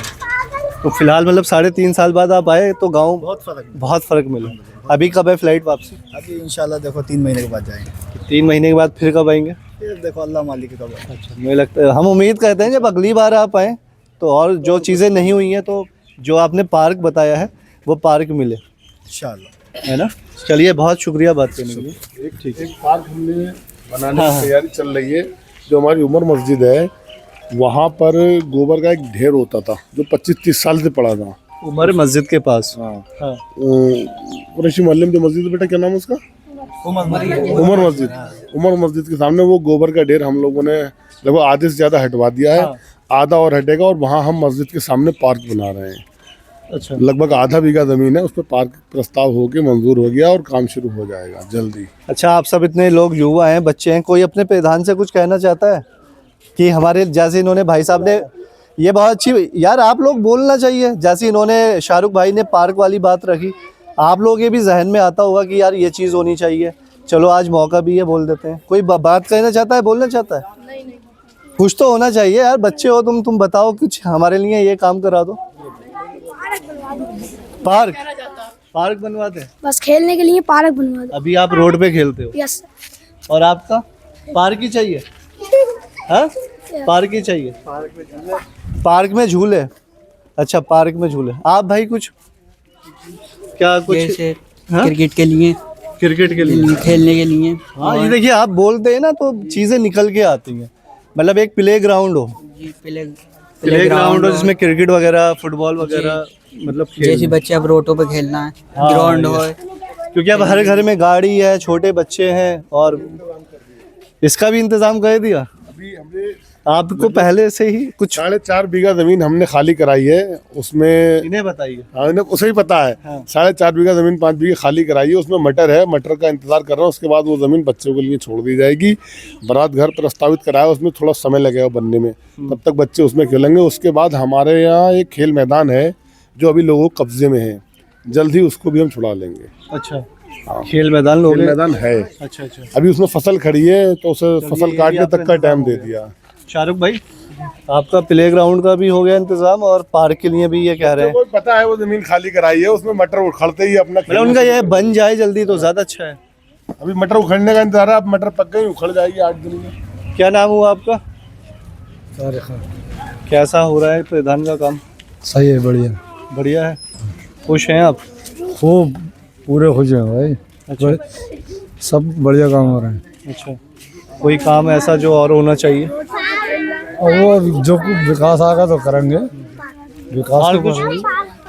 तो फिलहाल मतलब 3.5 साल बाद आप आए तो गांव बहुत फ़र्क मिला। अभी कब है फ्लाइट वापसी? अभी इंशाल्लाह देखो 3 महीने के बाद जाएंगे। 3 महीने के बाद फिर कब आएंगे? फिर देखो अल्लाह मालिक कब आए। अच्छा, मुझे लगता है हम उम्मीद करते हैं जब अगली बार आप आएँ तो और जो चीज़ें नहीं हुई हैं तो जो आपने पार्क बताया है वो पार्क मिले इंशाल्लाह, है ना। चलिए, बहुत शुक्रिया बात करने के लिए। एक पार्क हमने बनाने की तैयारी चल रही है। जो हमारी उमर मस्जिद है वहाँ पर गोबर का एक ढेर होता था जो 25-30 साल से पड़ा था। उमर मस्जिद के पास? हाँ, कुरैशी मोहल्ले में जो मस्जिद है, बेटा क्या नाम है उसका? उमर मस्जिद। उमर मस्जिद के सामने वो गोबर का ढेर हम लोगों ने लगभग आधे से ज़्यादा हटवा दिया है। आधा और हटेगा और वहाँ हम मस्जिद के सामने पार्क बना रहे हैं। अच्छा, लगभग आधा बीघा ज़मीन है, उस पर पार्क प्रस्ताव होके मंजूर हो गया और काम शुरू हो जाएगा जल्दी। अच्छा, आप सब इतने लोग युवा हैं, बच्चे हैं, कोई अपने प्रधान से कुछ कहना चाहता है कि हमारे जैसे इन्होंने भाई साहब ने ये बहुत अच्छी, यार आप लोग बोलना चाहिए, जैसे इन्होंने शाहरुख भाई ने पार्क वाली बात रखी, आप लोग ये भी जहन में आता होगा कि यार ये चीज़ होनी चाहिए। चलो आज मौका भी है, बोल देते हैं। कोई बात कहना चाहता है, बोलना चाहता है? कुछ तो होना चाहिए यार, बच्चे हो तुम बताओ कुछ हमारे लिए ये काम करा दो। पार्क बनवाते हैं, बस खेलने के लिए पार्क बनवा दो। अभी आप रोड पे खेलते हो? यस। और आपका पार्क ही चाहिए? हाँ, पार्क ही चाहिए। पार्क में झूले? अच्छा, पार्क में झूले। आप भाई कुछ क्या कुछ? क्रिकेट के लिए, क्रिकेट के लिए, खेलने के लिए। हाँ, ये देखिए आप बोलते हैं ना तो चीजें निकल के आती हैं। मतलब एक प्ले ग्राउंड हो, प्ले ग्राउंड हो जिसमें क्रिकेट वगैरह, फुटबॉल वगैरह, मतलब जैसे बच्चे अब रोडों पे खेलना है, ग्राउंड हो। क्योंकि अब हर घर में गाड़ी है, छोटे बच्चे हैं, और इसका भी इंतजाम कर दिया। अभी हमने आपको पहले से ही कुछ 4.5 बीघा जमीन हमने खाली कराई है, उसमें इन्हें बताइए। हाँ, इन्हें उसे ही पता है। 4.5 बीघा जमीन 5 बीघे खाली कराई है, उसमें मटर है, मटर का इंतजार कर रहा हूँ। उसके बाद वो जमीन बच्चों के लिए छोड़ दी जाएगी। बारात घर प्रस्तावित कराया, उसमें थोड़ा समय लगेगा बनने में, तब तक बच्चे उसमें खेलेंगे। उसके बाद हमारे यहाँ एक खेल मैदान है जो अभी लोगों के कब्जे में है, जल्द ही उसको भी हम छुड़ा लेंगे। अच्छा, खेल मैदान लोग? खेल मैदान है। अच्छा, अभी उसमें फसल खड़ी है तो उसे फसल काटने तक का टाइम दे दिया। शाहरुख भाई, आपका प्ले ग्राउंड का भी हो गया इंतजाम और पार्क के लिए भी ये कह रहे हैं? पता है, वो जमीन खाली कराई है, उसमें मटर उखड़ते ही अपना मतलब उनका ये बन जाए जल्दी तो ज्यादा अच्छा है। अभी मटर उखड़ने का इंतजार है, अब मटर पक गई, उखड़ जाएगी 8 दिन में। क्या नाम हुआ आपका? कैसा हो रहा है प्रधान का काम? सही है, बढ़िया बढ़िया है। खुश हैं आप? खूब पूरे खुश हैं भाई। अच्छा, सब बढ़िया काम हो रहे हैं। अच्छा, कोई काम ऐसा जो और होना चाहिए? और वो जो विकास आएगा तो करेंगे, विकास और तो कुछ?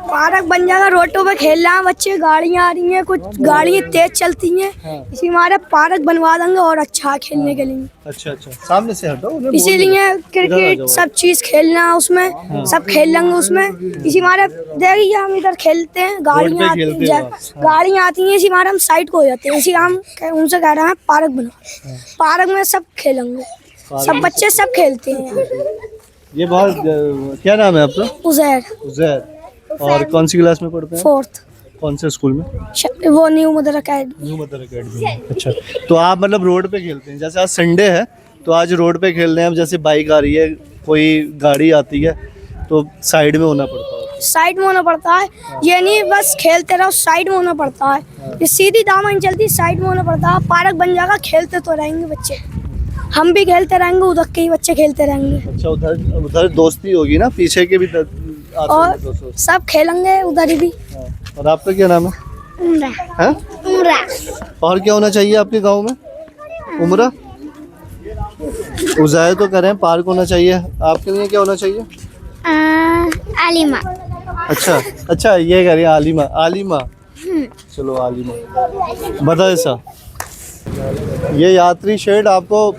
पार्क बन जाएगा, रोडों पे खेल रहे हैं बच्चे, गाड़ियाँ आ रही हैं, कुछ गाड़ियाँ तेज चलती हैं, इसी हमारे पार्क बनवा देंगे और अच्छा है खेलने के लिए। अच्छा, सामने से हटो, उन्हें बोल इसीलिए क्रिकेट सब चीज खेलना है उसमें, सब खेल लेंगे उसमें। इसी हमारे देखिए हम इधर खेलते हैं, गाड़ियाँ आती हैं, इसी हमारे हम साइड को हो जाते हैं। इसी हम उनसे कह रहे हैं पार्क बना, पार्क में सब खेलेंगे, सब बच्चे सब खेलते हैं। ये बहुत क्या नाम है आपका? उज़ैर। और कौन सी क्लास में पढ़ते हैं? 4th। कौन से स्कूल में? वो new mother academy. New mother academy. अच्छा, तो आप मतलब रोड पे खेलते हैं? जैसे आज संडे है तो आज रोड पे खेल रहे हैं। अब जैसे बाइक आ रही है, कोई गाड़ी आती है तो साइड में होना पड़ता है? साइड में होना पड़ता है, ये नहीं बस खेलते रहो, साइड में होना पड़ता है। ये सीधी दामन चलती, साइड में होना पड़ता है। पार्क बन जाएगा, खेलते तो रहेंगे बच्चे, हम भी खेलते रहेंगे, उधर के ही बच्चे खेलते रहेंगे। अच्छा, उधर दोस्ती होगी ना, पीछे के भी और सब खेलेंगे उधर ही भी। और आपका क्या नाम है? उमरा। और क्या होना चाहिए आपके गांव में? उमरा। उज़ैर तो करें, पार्क होना चाहिए। आपके लिए क्या होना चाहिए? आलिमा। अच्छा, ये कह रही है आलिमा। चलो आलिमा। मदरसा। ये यात्री शेड आपको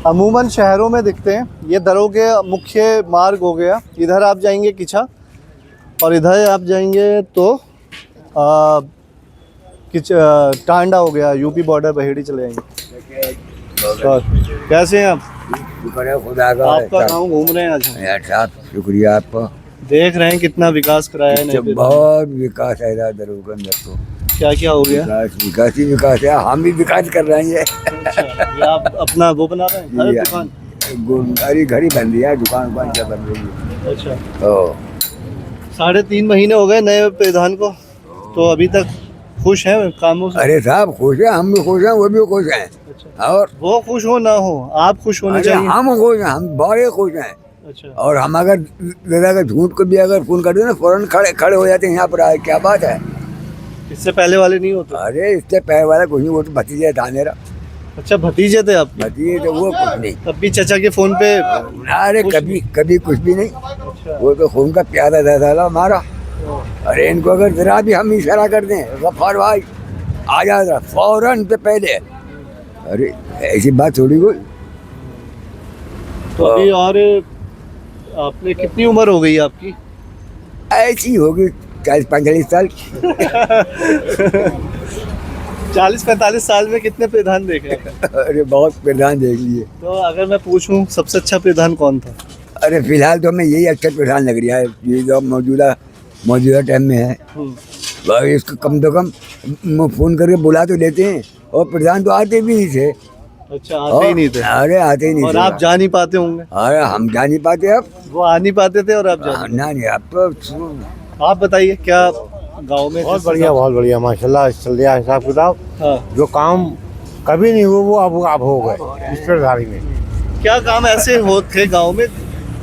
अमूमन शहरों में दिखते हैं। ये दरों के मुख्य मार्ग हो गया। इधर आप जाएंगे किछा और इधर आप जाएंगे तो टांडा हो गया, यूपी बॉर्डर बहेड़ी चले जाएंगे। और कैसे हैं आप? खुदा का आपका गाँव घूम रहे हैं आज? अच्छा, शुक्रिया आपका। देख रहे हैं कितना विकास कराया है नए प्रधान। बहुत विकास है इधर दरों के अंदर तो। क्या क्या हो गया? विकास ही विकास है, हम भी विकास कर रहे हैं। अच्छा, ये आप अपना वो बना रहे हैं ये दुकान? अरे घर ही बन रही है, दुकान क्या बन रही है। अच्छा, ओ 3.5 महीने हो गए नए प्रधान को, तो अभी तक खुश हैं कामों से? अरे साहब खुश है, हम भी खुश हैं, वो भी खुश हैं। और वो खुश हो ना हो, आप खुश होने अरे चाहिए। हम खुश हैं, हम बड़े खुश हैं। अच्छा, और हम अगर दादा का झूठ को भी अगर फोन कर दे ना, फौरन खड़े हो जाते हैं यहाँ पर आए। क्या बात है, इससे पहले वाले नहीं होते? अरे इससे पहले वाला कुछ नहीं, वो तो भतीजे था मेरा। अच्छा, भतीजे थे आप? भतीजे तो वो कुछ नहीं। तब भी चाचा के फोन पे? अरे कभी कुछ भी नहीं, वो तो खून का प्यारा दादा था हमारा। अरे इनको अगर जरा भी हम इशारा कर दें, गफ्फार भाई आ जाएगा फौरन पे पहले। अरे ऐसी बात थोड़ी कोई। तो अभी और आपने कितनी उम्र हो गई आपकी? ऐसी होगी 40-45 साल। 40-45 साल में कितने प्रधान देखे आपने? अरे बहुत प्रधान देख लिए। तो अगर मैं पूछूं सबसे अच्छा प्रधान कौन था? अरे फिलहाल तो हमें यही अच्छा प्रधान लग रहा है, ये जो मौजूदा टाइम में है। भाई इसको कम से कम फोन करके बुला तो लेते हैं, और प्रधान तो आते भी नहीं थे। अच्छा, आते ही नहीं थे? अरे आते ही नहीं और थे। आप जा नहीं पाते होंगे? अरे हम जा नहीं पाते, अब वो आ नहीं पाते थे और आप जा? नहीं, अब तो आप बताइए क्या गांव में? बहुत बढ़िया माशाल्लाह चल रहा है हिसाब किताब। हाँ। जो काम कभी नहीं हुआ वो अब हो गए इस प्रधानी में। क्या काम ऐसे होते गांव में?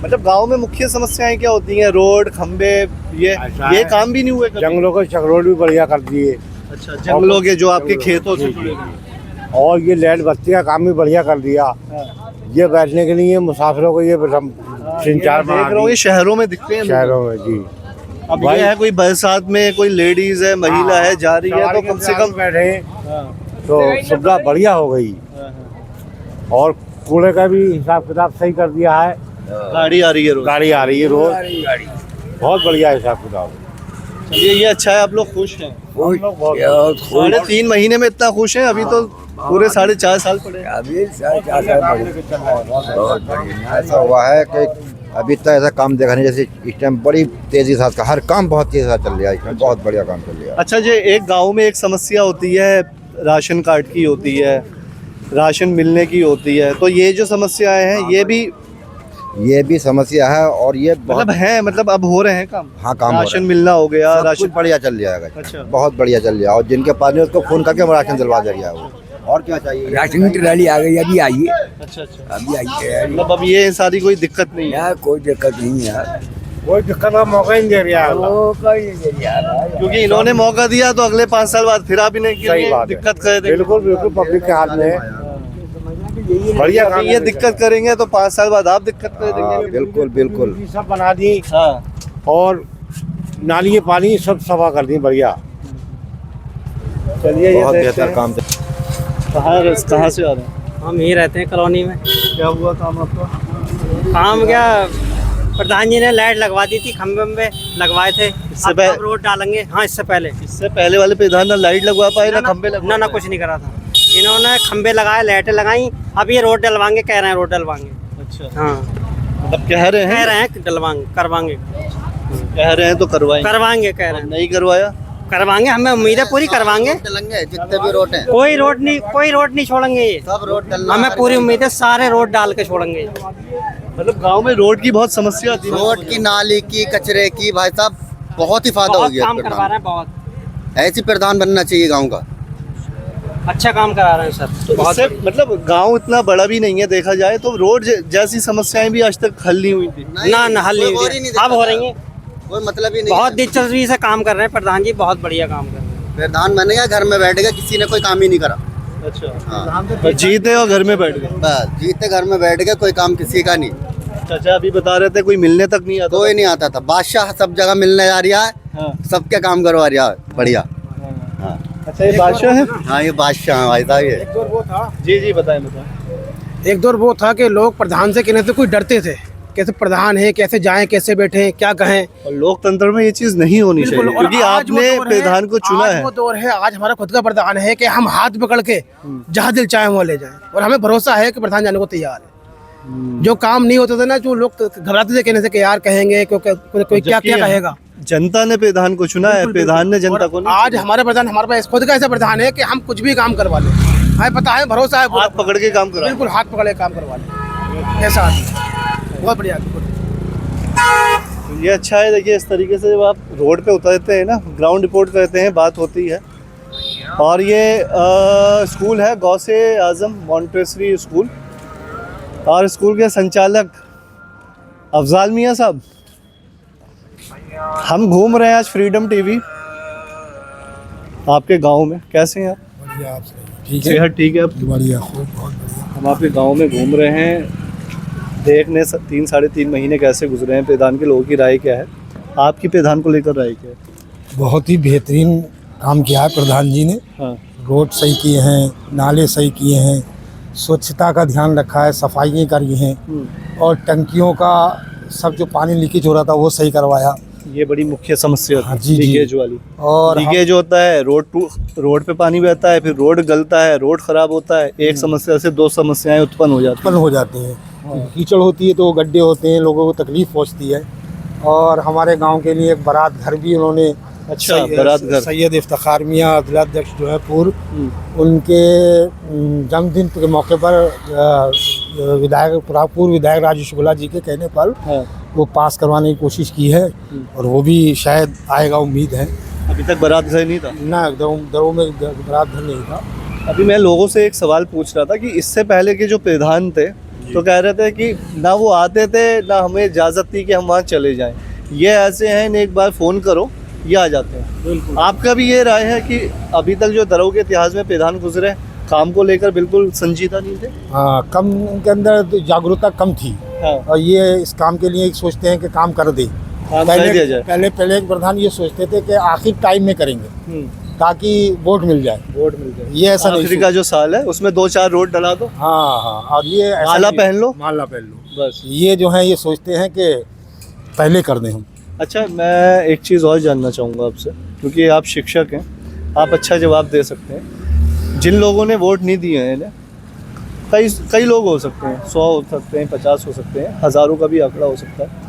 मतलब गांव में मुख्य समस्याएं क्या होती हैं? रोड, खंबे, ये काम भी नहीं हुए कभी? जंगलों के चकरोड भी बढ़िया कर दिए। अच्छा, जंगलों के जो आपके खेतों से जुड़े हुए। और ये लाइट बत्ती का काम भी बढ़िया कर दिया। ये बैठने के लिए मुसाफिरों को ये सिंचाई देख रहा हूँ, ये शहरों में दिखते हैं शहरों में जी। अब ये है कोई बरसात में कोई लेडीज है, महिला है, जा रही है, तो कम से कम बैठे तो सुविधा बढ़िया हो गई। और कूड़े का भी हिसाब किताब सही कर दिया है। गाड़ी आ रही है रोज? गाड़ी आ रही है रोज, बहुत बढ़िया हिसाब किताब। चलिए, ये अच्छा है, आप लोग खुश हैं? हम लोग बहुत 3.5 महीने में इतना खुश हैं? अभी तो पूरे 4.5 साल पड़े। अभी 4.5 साल ऐसा हुआ है कि अभी तक ऐसा काम देखा नहीं, जैसे इस टाइम बड़ी तेजी से का हर काम बहुत तेजी से चल रहा है, इसमें बहुत बढ़िया काम चल रहा है। अच्छा जी, एक गांव में एक समस्या होती है, राशन कार्ड की होती है, राशन मिलने की होती है, तो ये जो समस्याएं हैं ये भी समस्या है, और ये मतलब है, मतलब अब हो रहे हैं काम? हाँ, काम राशन मिलना हो गया, राशन बढ़िया चल जाएगा। अच्छा, बहुत बढ़िया चल रहा है, और जिनके पास नहीं उसको फोन करके हम राशन दिलवा दे रहा है वो। और क्या चाहिए? राशन की ट्राली आ गई, अभी आई है। अच्छा, अभी आई है, मतलब अब ये सारी कोई दिक्कत नहीं है? कोई दिक्कत नहीं है, कोई दिक्कत का मौका ही नहीं दे रहा है। क्योंकि इन्होंने मौका दिया तो अगले 5 साल बाद फिर आप इन्हें दिक्कत कर देंगे। बिल्कुल पब्लिक के हाथ में बढ़िया काम। ये दिक्कत करेंगे तो 5 साल बाद आप दिक्कत कर देंगे। बिल्कुल सब बना दी। हाँ, और नाली पानी सब सफा कर दी बढ़िया। चलिए, बहुत बेहतर काम। कहाँ से आ रहे हैं? हम यहीं रहते हैं कॉलोनी में। क्या हुआ काम आपका? काम क्या, प्रधान जी ने लाइट लगवा दी थी, खंबे में लगवाए थे। इससे अब रोड डालेंगे। हाँ, इससे पहले वाले प्रधान ना लाइट लगवा पाए ना खंबे लगवा? ना कुछ नहीं करा था। इन्होंने खंबे लगाए, लाइटें लगाई, अब ये रोड डलवाएंगे, कह रहे हैं रोड डलवाएंगे। अच्छा, हाँ, मतलब कह रहे हैं डलवाएंगे, करवाएंगे। कह रहे हैं तो करवाएंगे, कह रहे हैं नहीं करवाया करवाएंगे, हमें उम्मीद है पूरी करवाएंगे। जितने भी रोड हैं, कोई रोड नहीं छोड़ेंगे, ये सब रोड हमें पूरी उम्मीद है, सारे रोड डाल के छोड़ेंगे। मतलब गांव में रोड की बहुत समस्या थी, रोड की, नाली की, कचरे की, भाई साहब बहुत ही फायदा हो गया। काम करवा रहे हैं, बहुत ऐसी प्रधान बनना चाहिए गांव का। अच्छा काम करा रहे हैं सर। तो इससे मतलब गांव इतना बड़ा भी नहीं है देखा जाए तो, रोड जैसी समस्याएं भी आज तक हल नहीं हुई थी। ना हल नहीं हुई, अब हो रही है। कोई मतलब ही नहीं। बहुत दिलचस्पी से काम कर रहे हैं प्रधान जी, बहुत बढ़िया काम कर रहे हैं। प्रधान बन गया, घर में बैठ गया, किसी ने कोई काम ही नहीं करा। अच्छा, हाँ। जीते और घर में बैठ गए? बस जीते घर में बैठ गए, कोई काम किसी का नहीं। चाचा अभी बता रहे थे कोई मिलने तक नहीं आता? कोई नहीं आता था। बादशाह सब जगह मिलने आ रहा है। हाँ। सबके काम करवा रहा है बढ़िया। हाँ। अच्छा, ये बादशाह है? हाँ, ये बादशाह है भाई साहब। ये एक दौर वो था। जी बताएं। एक दौर वो था कि लोग प्रधान से कहने से कुछ डरते थे, कैसे प्रधान है, कैसे जाएं, कैसे बैठें, क्या कहें। और लोकतंत्र में ये चीज नहीं होनी चाहिए, क्योंकि आपने प्रधान को चुना है। वो दौर है, आज हमारा खुद का प्रधान है कि हम हाथ पकड़ के जहाँ दिल चाहे वहाँ ले जाएं, और हमें भरोसा है कि प्रधान जाने को तैयार है। जो काम नहीं होते थे ना, जो लोग घबराते थे कहने से कि यार कहेंगे कोई क्या क्या कहेगा। जनता ने प्रधान को चुना है, प्रधान ने जनता को नहीं। आज हमारे प्रधान, हमारे पास खुद का ऐसा प्रधान है कि हम कुछ भी काम करवा लें, हमें पता है, भरोसा है, हाथ पकड़ के काम करा, बिल्कुल हाथ पकड़ के काम करवा लें, ऐसा आदमी बहुत बढ़िया। ये अच्छा है। देखिए इस तरीके से जब आप रोड पे उतरते हैं ना, ग्राउंड रिपोर्ट करते हैं, बात होती है। और ये स्कूल है गौसे आजम मॉन्टेसरी स्कूल, और स्कूल के संचालक अफजाल मियाँ साहब। हम घूम रहे हैं आज फ्रीडम टीवी आपके गांव में। कैसे हैं आप? बढ़िया, आप सही? सेहत ठीक है आपकी? बढ़िया, खूब, बहुत बढ़िया। हम आपके गांव में घूम रहे हैं, देखने 3 साढ़े 3 महीने कैसे गुजरे हैं, प्रधान के लोगों की राय क्या है, आपकी प्रधान को लेकर राय क्या है? बहुत ही बेहतरीन काम किया है प्रधान जी ने। हाँ। रोड सही किए हैं, नाले सही किए हैं, स्वच्छता का ध्यान रखा है, सफाइयाँ करी हैं, और टंकियों का सब जो पानी लीकेज हो रहा था वो सही करवाया। ये बड़ी मुख्य समस्या होती है, जी, लीकेज वाली। और लीकेज होता है, रोड पे पानी बहता है, फिर रोड गलता है, रोड खराब होता है, एक समस्या से 2 समस्याएं उत्पन्न हो जाती हैं। कीचड़ होती है तो गड्ढे होते हैं, लोगों को तकलीफ पहुंचती है। और हमारे गांव के लिए एक बारात घर भी उन्होंने, अच्छा, बारात घर सैयद इफ्तिखार मियाँ जिलाध्यक्ष जो है पूर्व, उनके जन्मदिन के मौके पर पूर्व विधायक राजू शुक्ला जी के कहने पर वो पास करवाने की कोशिश की है, और वो भी शायद आएगा, उम्मीद है। अभी तक बारात घर नहीं था ना, दरों में बारात घर नहीं था। अभी मैं लोगों से एक सवाल पूछ रहा था कि इससे पहले के जो प्रधान थे तो कह रहे थे कि ना वो आते थे, ना हमें इजाज़त थी कि हम वहाँ चले जाएं। ये ऐसे हैं, इन्हें एक बार फ़ोन करो, ये आ जाते हैं। बिल्कुल। आपका भी ये राय है कि अभी तक जो दरों के इतिहास में प्रधान गुजरे, काम को लेकर बिल्कुल संजीदा नहीं थे? हाँ, कम, उनके अंदर जागरूकता कम थी। हाँ। और ये इस काम के लिए सोचते हैं कि काम कर दे, पहले एक प्रधान ये सोचते थे कि आखिर टाइम में करेंगे ताकि वोट मिल जाए। ये ऐसा नहीं, आखिरी का जो साल है उसमें 2-4 रोड डला दो। हाँ हाँ, और ये माला पहन लो, बस। ये जो है ये सोचते हैं कि पहले कर दें हम। अच्छा, मैं एक चीज़ और जानना चाहूँगा आपसे, क्योंकि आप शिक्षक हैं, आप अच्छा जवाब दे सकते हैं। जिन लोगों ने वोट नहीं दिए हैं इन्हें, कई लोग हो सकते हैं, 100 हो सकते हैं, 50 हो सकते हैं, हज़ारों का भी आंकड़ा हो सकता है,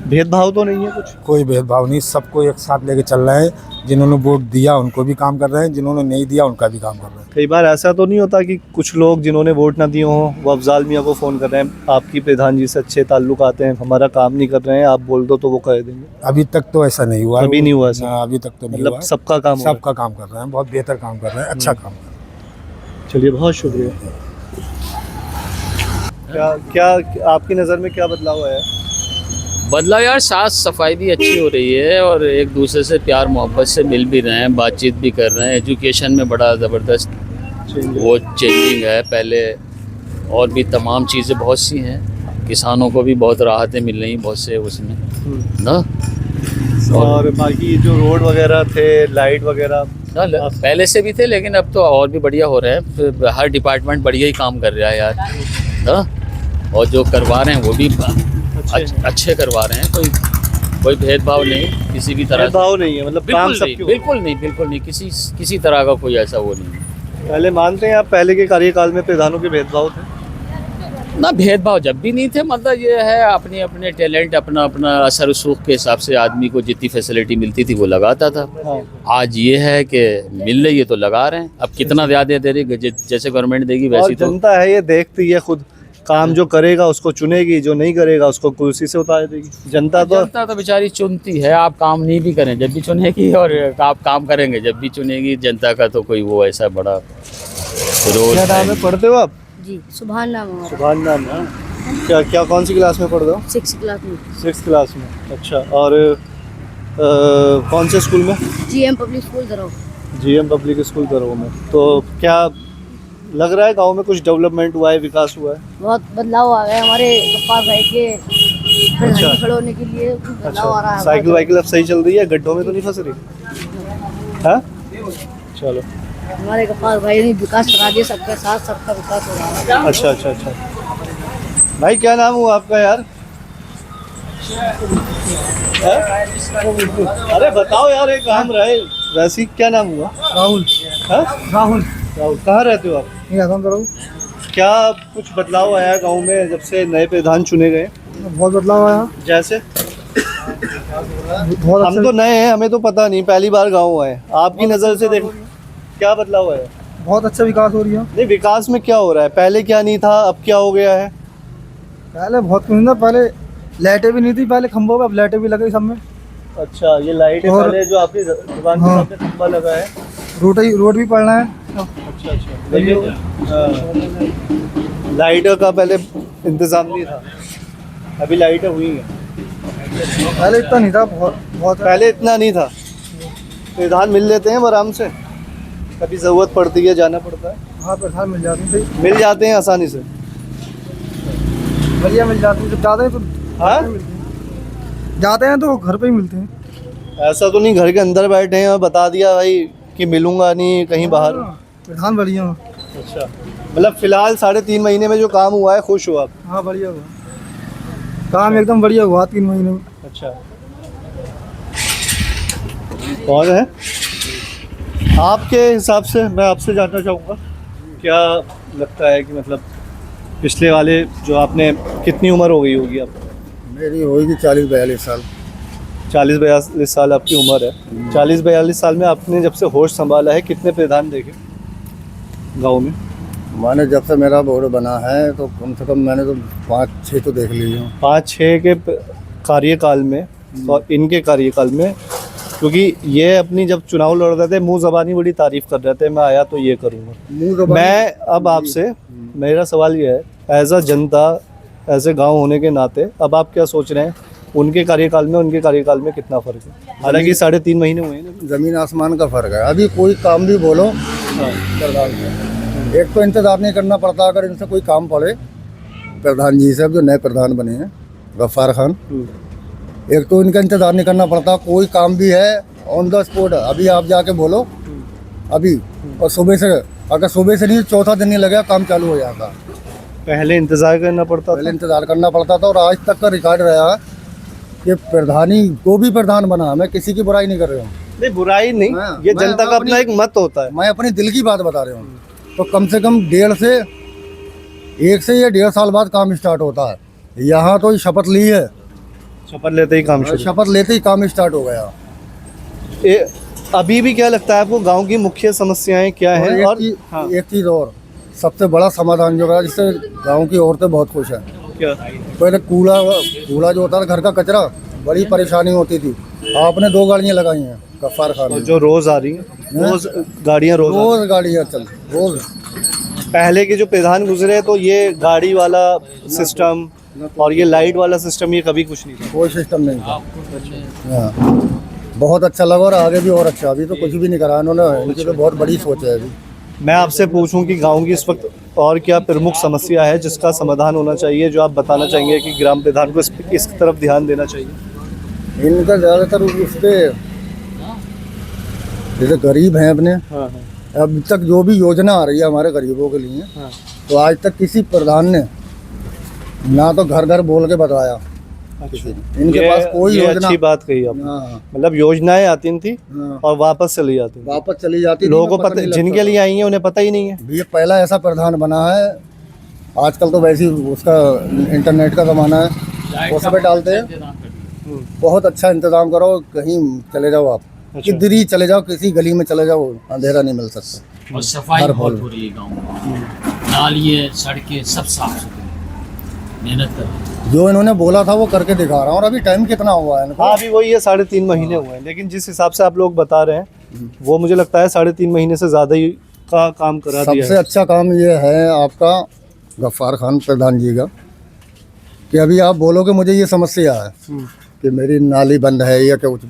भेदभाव तो नहीं है कुछ? कोई भेदभाव नहीं, सबको एक साथ लेके चल रहे हैं। जिन्होंने वोट दिया उनको भी काम कर रहे हैं, जिन्होंने नहीं दिया उनका भी काम कर रहे हैं। कई बार ऐसा तो नहीं होता कि कुछ लोग जिन्होंने वोट ना दिए हों वो अफजाल मियाँ को फ़ोन कर रहे हैं, आपकी प्रधान जी से अच्छे ताल्लुक आते हैं, हमारा काम नहीं कर रहे हैं, आप बोल दो तो वो कह देंगे? अभी तक तो ऐसा नहीं हुआ। अभी नहीं हुआ ऐसा? अभी तक तो नहीं मतलब हुआ। सबका काम कर रहे हैं, बहुत बेहतर काम कर रहे हैं, अच्छा काम कर रहे हैं। चलिए, बहुत शुक्रिया। क्या आपकी नज़र में क्या बदलाव आया है? बदलाव यार, साफ सफाई भी अच्छी हो रही है, और एक दूसरे से प्यार मोहब्बत से मिल भी रहे हैं, बातचीत भी कर रहे हैं। एजुकेशन में बड़ा ज़बरदस्त वो चेंजिंग है। पहले और भी तमाम चीज़ें बहुत सी हैं, किसानों को भी बहुत राहतें मिल रही, बहुत से उसमें ना। और बाकी जो रोड वगैरह थे, लाइट वगैरह पहले से भी थे, लेकिन अब तो और भी बढ़िया हो रहे हैं। हर डिपार्टमेंट बढ़िया ही काम कर रहा है यार ना, और जो करवा रहे हैं वो भी अच्छे करवा रहे हैं। कोई भेदभाव नहीं, किसी भी तरह भेदभाव नहीं है, मतलब काम सबके। बिल्कुल नहीं, किसी तरह का कोई ऐसा वो नहीं है। पहले मानते हैं आप, पहले के कार्यकाल में प्रधानों के भेदभाव थे? ना, भेदभाव जब भी नहीं थे। मतलब ये है, अपने अपने टैलेंट, अपना असर रसूख के हिसाब से आदमी को जितनी फैसिलिटी मिलती थी वो लगाता था। हाँ। आज ये है कि मिल रही है तो लगा रहे हैं। अब कितना ज़्यादा दे रही, जैसे गवर्नमेंट देगी वैसी। तो जनता है, ये देखती है खुद, काम जो करेगा उसको चुनेगी, जो नहीं करेगा उसको कुर्सी से उतार देगी। जनता तो बेचारी चुनती है। आप काम नहीं भी करें जब भी चुनेगी, और आप काम करेंगे जब भी चुनेगी। जनता का तो कोई वो ऐसा बड़ा रोल। क्या नाम है, पढ़ते हो आप? जी, सुभान नाम है। सुभान नाम है। क्या कौन सी क्लास में पढ़ रहे हो? 6th क्लास में। 6th क्लास में, अच्छा। और कौन से स्कूल में? GM पब्लिक स्कूल दरो। GM पब्लिक स्कूल दरो में। तो क्या लग रहा है गांव में कुछ डेवलपमेंट हुआ है, विकास हुआ है? बहुत बदलाव आ गया हमारे गफ्फार भाई के प्रधानी खड़े होने के लिए, बदलाव आ रहा है। साइकिल वाइकिल अब सही चल रही है, गड्ढों में तो नहीं फंस रही? हाँ, चलो। हमारे गफ्फार भाई ने विकास करा दिया, सबके साथ सबका विकास हो रहा है। अच्छा। भाई क्या नाम हुआ आपका यार? अरे बताओ यार, एक काम रहे वैसे। क्या नाम हुआ? राहुल। राहुल, कहाँ रहते हो आप? क्या कुछ बदलाव आया गांव में जब से नए प्रधान चुने गए? बहुत बदलाव आया। जैसे बहुत हम तो नए हैं, हमें तो पता नहीं, पहली बार गांव आए। आपकी नज़र से देख क्या बदलाव आया? बहुत अच्छा विकास हो रही है। नहीं, विकास में क्या हो रहा है? पहले क्या नहीं था, अब क्या हो गया है? पहले बहुत कुछ था, पहले लाइटें भी नहीं थी, पहले खंभों पे, अब लाइटें भी लगी सब में। अच्छा, ये लाइट है। और- पहले जो आपकी दुकान के हाँ। सामने खंभा लगा है। रोड भी पड़ना है। अच्छा अच्छा। लेकिन लाइट का पहले इंतजाम नहीं था, अभी लाइटें हुई हैं। पहले इतना नहीं था, बहुत पहले इतना नहीं था। प्रधान मिल लेते हैं आराम से, कभी ज़रूरत पड़ती है जाना पड़ता है? हाँ, प्रधान मिल जाते थे, मिल जाते हैं आसानी से। बढ़िया मिल जाते हैं। जब जाते हैं तो हाँ, जाते हैं तो घर पे ही मिलते हैं। ऐसा तो नहीं घर के अंदर बैठे हैं और बता दिया भाई कि मिलूंगा नहीं कहीं बाहर? प्रधान बढ़िया। अच्छा, मतलब फिलहाल 3.5 महीने में जो काम हुआ है, खुश हो आप? हाँ, बढ़िया हुआ काम, एकदम बढ़िया हुआ 3 महीने में। अच्छा, कौन है आपके हिसाब से? मैं आपसे जानना चाहूँगा, क्या लगता है कि मतलब पिछले वाले जो आपने, कितनी उम्र हो गई होगी आप? मेरी होगी 40-42 साल। 40-42 साल आपकी उम्र है। 40-42 साल में आपने जब से होश संभाला है, कितने प्रधान देखे गांव में? मैंने जब से मेरा बोर्ड बना है तो कम से कम मैंने तो 5-6 तो देख लिए हूँ। 5-6 के कार्यकाल में और इनके कार्यकाल में, क्योंकि ये अपनी जब चुनाव लड़ रहे थे मुंह ज़बानी बड़ी तारीफ कर रहे थे, मैं आया तो ये करूँगा। मैं अब आपसे, मेरा सवाल ये है, एज अ जनता, ऐसे गांव होने के नाते, अब आप क्या सोच रहे हैं उनके कार्यकाल में उनके कार्यकाल में कितना फ़र्क है? हालांकि 3.5 महीने हुए हैं। ज़मीन आसमान का फ़र्क है। अभी कोई काम भी बोलो प्रधान से, एक तो इंतज़ार नहीं करना पड़ता। अगर इनसे कोई काम पड़े प्रधान जी से, अब जो नए प्रधान बने हैं गफ्फार खान, एक तो इनका इंतज़ार नहीं करना पड़ता। कोई काम भी है ऑन द स्पॉट, अभी आप जाके बोलो अभी, और सुबह से, अगर सुबह से नहीं चौथा दिन नहीं लगेगा काम चालू हो जाता। पहले इंतज़ार करना पड़ता पहले इंतज़ार करना पड़ता था, और आज तक का रिकॉर्ड रहा कि प्रधानी को भी प्रधान बना। मैं किसी की बुराई नहीं कर रहा हूँ। नहीं, बुराई नहीं, ये जनता का अपना एक मत होता है। मैं अपनी दिल की बात बता रहा हूँ। तो कम से कम 1 से या 1.5 साल बाद काम स्टार्ट होता है। यहाँ तो शपथ ली है, शपथ लेते ही काम शुरू। शपथ लेते ही काम स्टार्ट हो गया। अभी भी क्या लगता है आपको गांव की मुख्य समस्याएं क्या हैं? और एक चीज़ और, सबसे बड़ा समाधान जो है जिससे गांव की औरतें बहुत खुश हैं। क्या? पहले कूड़ा जो होता था, घर का कचरा, बड़ी परेशानी होती थी। आपने 2 गाड़ियाँ लगाई हैं गफ्फार खान ने, जो रोज आ रही हैं, रोज गाड़ियाँ रोज गाड़ियाँ चल रोज। पहले के जो प्रधान गुजरे तो ये गाड़ी वाला सिस्टम और ये लाइट वाला सिस्टम, ये कभी कुछ नहीं था। कोई सिस्टम नहीं था। हाँ, बहुत अच्छा लगा, और आगे भी और अच्छा। अभी तो कुछ भी नहीं करा इन्होंने, इनकी तो बहुत बड़ी सोच है अभी। मैं आपसे पूछूं कि गांव की इस वक्त और क्या प्रमुख समस्या है जिसका समाधान होना चाहिए, जो आप बताना चाहेंगे कि ग्राम प्रधान को इस तरफ ध्यान देना चाहिए? इनका ज़्यादातर उस पर, जैसे गरीब हैं अपने, हाँ, अब तक जो भी योजना आ रही है हमारे गरीबों के लिए, हाँ। तो आज तक किसी प्रधान ने ना तो घर घर बोल के बताया। अच्छा, इनके पास कोई ये योजना, अच्छी बात कही आपने। हाँ, मतलब योजनाएं आती थी हाँ, और वापस चली जाती थी। वापस चली जाती थी। लोगों को पता, जिनके लिए आई हैं उन्हें पता ही नहीं है। ये पहला ऐसा प्रधान बना है। आजकल तो वैसे ही उसका इंटरनेट का ज़माना है, उस पर डालते हैं। बहुत अच्छा इंतज़ाम करो, कहीं चले जाओ आप, किधर ही चले जाओ, किसी गली में चले जाओ, अंधेरा नहीं मिल सकता। और सफाई बहुत हो रही है गाँव में, नालियाँ सड़कें सब साफ सुथरी, मेहनत कर रहे हैं। जो इन्होंने बोला था वो करके दिखा रहा हूँ। और अभी टाइम कितना हुआ है इनको? हाँ, अभी वही है, 3.5 महीने हुए हैं। लेकिन जिस हिसाब से आप लोग बता रहे हैं, वो मुझे लगता है 3.5 महीने से ज़्यादा ही का काम करा दिया है। सबसे अच्छा काम ये है आपका गफ्फार खान प्रधान जी का, कि अभी आप बोलो कि मुझे ये समस्या है कि मेरी नाली बंद है या कुछ,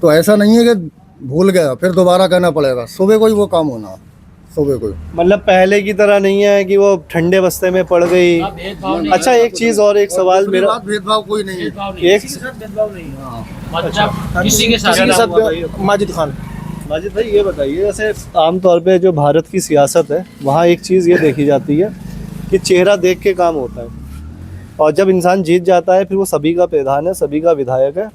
तो ऐसा नहीं है कि भूल गया फिर दोबारा कहना पड़ेगा। सुबह को ही वो काम होना, सुबह को। मतलब पहले की तरह नहीं है कि वो ठंडे बस्ते में पड़ गई। अच्छा, एक चीज़ और, एक सवाल मेरा, भेदभाव कोई नहीं है, एक किसी के साथ। माजिद खान। माजिद भाई, ये बताइए, जैसे आमतौर पे जो भारत की सियासत है, वहाँ एक चीज़ ये देखी जाती है कि चेहरा देख के काम होता है, और जब इंसान जीत जाता है फिर वो सभी का प्रधान है, सभी का विधायक है,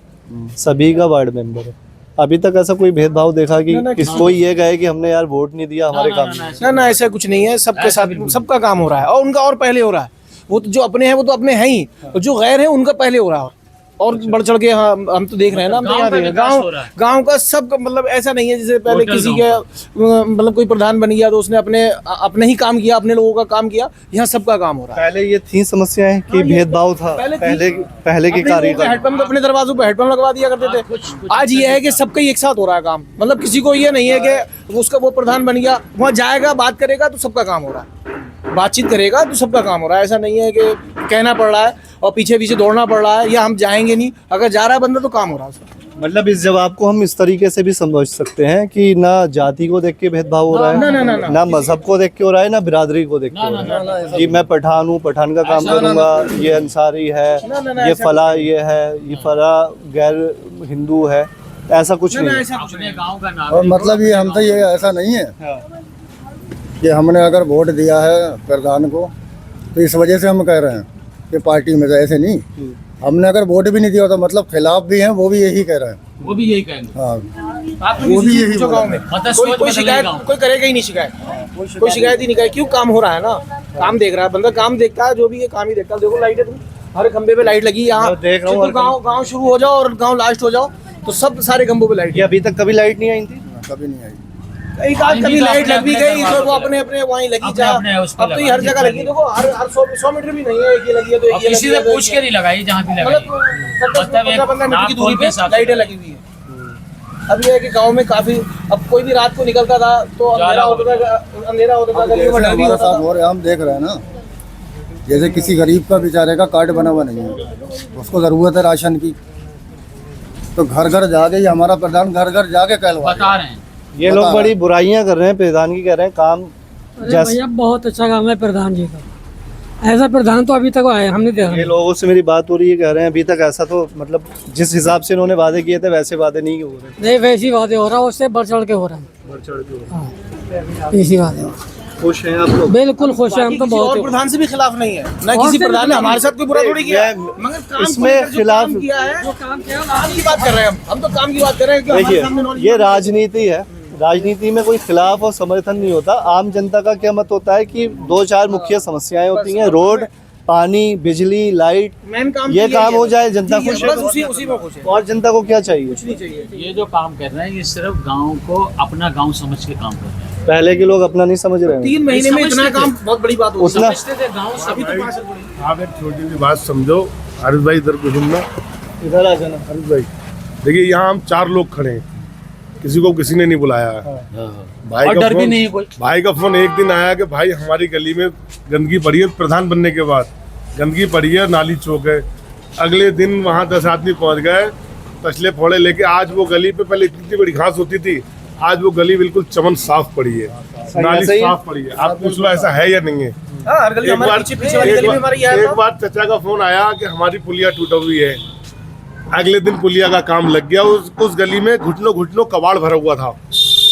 सभी का वार्ड मेंबर है। अभी तक ऐसा कोई भेदभाव देखा कि कोई ये कहे कि हमने यार वोट नहीं दिया हमारे काम में? ना ना, ऐसा कुछ नहीं है। सबके साथ सबका काम हो रहा है, और उनका और पहले हो रहा है। वो तो जो अपने हैं वो तो अपने हैं ही, और जो गैर है उनका पहले हो रहा है और बढ़ चढ़ के। हाँ, हम तो देख रहे हैं ना, हम तो यहाँ देख रहे हैं गाँव का सब, मतलब ऐसा नहीं है जैसे पहले किसी के मतलब कोई प्रधान बन गया तो उसने अपने ही काम किया, अपने लोगों का काम किया। यहाँ सबका काम हो रहा है। पहले ये थी समस्याएं कि भेदभाव था पहले के कार्यकाल। हेडपंप अपने दरवाजों पे हेडपंप लगवा दिया करते थे। आज ये है कि सबका ही एक साथ हो रहा है काम। मतलब किसी को ये नहीं है कि उसका वो प्रधान बन गया, वहाँ जाएगा बात करेगा तो सबका काम हो रहा है, बातचीत करेगा तो सबका काम हो रहा है। ऐसा नहीं है कि कहना पड़ रहा है और पीछे पीछे दौड़ना पड़ रहा है या हम जाएंगे नहीं। अगर जा रहा है बंदा तो काम हो रहा है उसका। मतलब इस जवाब को हम इस तरीके से भी समझ सकते हैं कि ना जाति को देख के भेदभाव हो रहा है, ना मजहब को देख के हो रहा है, ना बिरादरी को देख के हो रहा है कि मैं पठान हूँ, पठान का काम करूंगा, ये अंसारी है, ये फला ये है, ये फला गैर हिंदू है, ऐसा कुछ नहीं। और मतलब ये हम तो ये ऐसा नहीं है कि हमने अगर वोट दिया है प्रधान को तो इस वजह से हम कह रहे हैं कि पार्टी में, तो ऐसे नहीं। हमने अगर वोट भी नहीं दिया तो मतलब खिलाफ भी हैं, वो भी यही कह रहे हैं, वो भी यही कहेंगे। हाँ, वो भी यही गाँव में कोई शिकायत कोई करेगा ही नहीं। शिकायत कोई शिकायत ही नहीं करे। क्यों? काम हो रहा है ना, काम देख रहा है बंदा, काम देखता है, जो भी ये काम ही देखता है। देखो लाइट है, तुम हर खंबे पे लाइट लगी। यहाँ गाँव शुरू हो जाओ और गाँव लास्ट हो जाओ तो सब सारे खंभों पे लाइट। अभी तक कभी लाइट नहीं आई थी? कभी नहीं आई। एक आध कभी लाइट लग भी गई तो वो अपने वहीं लगी जा। अब तो ये हर जगह लगी। देखो हर 100 मीटर भी नहीं है, एक ही लगी है तो एक ही किसी से पूछ के नहीं लगाई, जहाँ भी लगाई 15 मीटर की दूरी पे लाइटें लगी हुई है। अब ये है कि गांव में काफी, अब कोई भी रात को निकलता था तो अंधेरा होता था गली में डर भी होता था। हम देख रहे हैं ना, जैसे किसी गरीब का बेचारे का कार्ड बना हुआ नहीं है, उसको जरूरत है राशन की, तो घर घर जाके हमारा प्रधान घर घर जाके कहलवा बता रहे हैं। ये लोग बड़ी बुराइयां कर रहे हैं, प्रधान की कह रहे हैं काम। भैया बहुत अच्छा काम है प्रधान जी का, ऐसा प्रधान तो अभी तक आया हमने देखा। ये लोगों से मेरी बात हो रही है, कह रहे हैं अभी तक ऐसा तो मतलब जिस हिसाब से इन्होंने वादे किए थे वैसे वादे नहीं हो रहे। नहीं, वैसी वादे हो रहा है, उससे बढ़ चढ़ के हो रहा है। ऐसी बात है। खुश हैं आप लोग? बिल्कुल खुश हैं हम तो बहुत। प्रधान से भी खिलाफ नहीं है ना, किसी प्रधान ने हमारे साथ कोई बुरा थोड़ी किया है, मगर इसमें खिलाफ किया है। जो काम किया काम की बात कर रहे हैं हम तो काम की बात कर रहे हैं। देखिए ये राजनीति है, राजनीति में कोई खिलाफ और समर्थन नहीं होता। आम जनता का क्या मत होता है कि 2-4 मुख्य समस्याएं होती हैं, रोड, पानी, बिजली, लाइट, ये काम हो जाए जनता खुश है। उसी में खुश है। और जनता को क्या चाहिए? कुछ नहीं चाहिए। ये जो काम कर रहे हैं ये सिर्फ गांव को अपना गांव समझ के काम कर रहे हैं। पहले के लोग अपना नहीं समझ रहे हैं। 3 महीने में इतना काम बहुत बड़ी बात होती है। आप एक छोटी सी बात समझो, हरीश भाई इधर को सुनना, इधर आ जाना। हरीश भाई देखिए, यहाँ हम 4 लोग खड़े हैं, किसी को किसी ने नहीं बुलाया है। भाई का फोन एक दिन आया कि भाई हमारी गली में गंदगी पड़ी है, प्रधान बनने के बाद गंदगी पड़ी है, नाली चौक है। अगले दिन वहाँ 10 आदमी पहुँच गए, तसले फोड़े लेके। आज वो गली पे पहले इतनी बड़ी घास होती थी, आज वो गली बिल्कुल चमन साफ पड़ी है, नाली साफ पड़ी है। आप पूछ लो ऐसा है या नहीं है? एक बार चाचा का फोन आया कि हमारी पुलिया टूटी हुई है। अगले दिन पुलिया का काम लग गया। उस गली में घुटनों घुटनों कबाड़ भरा हुआ था।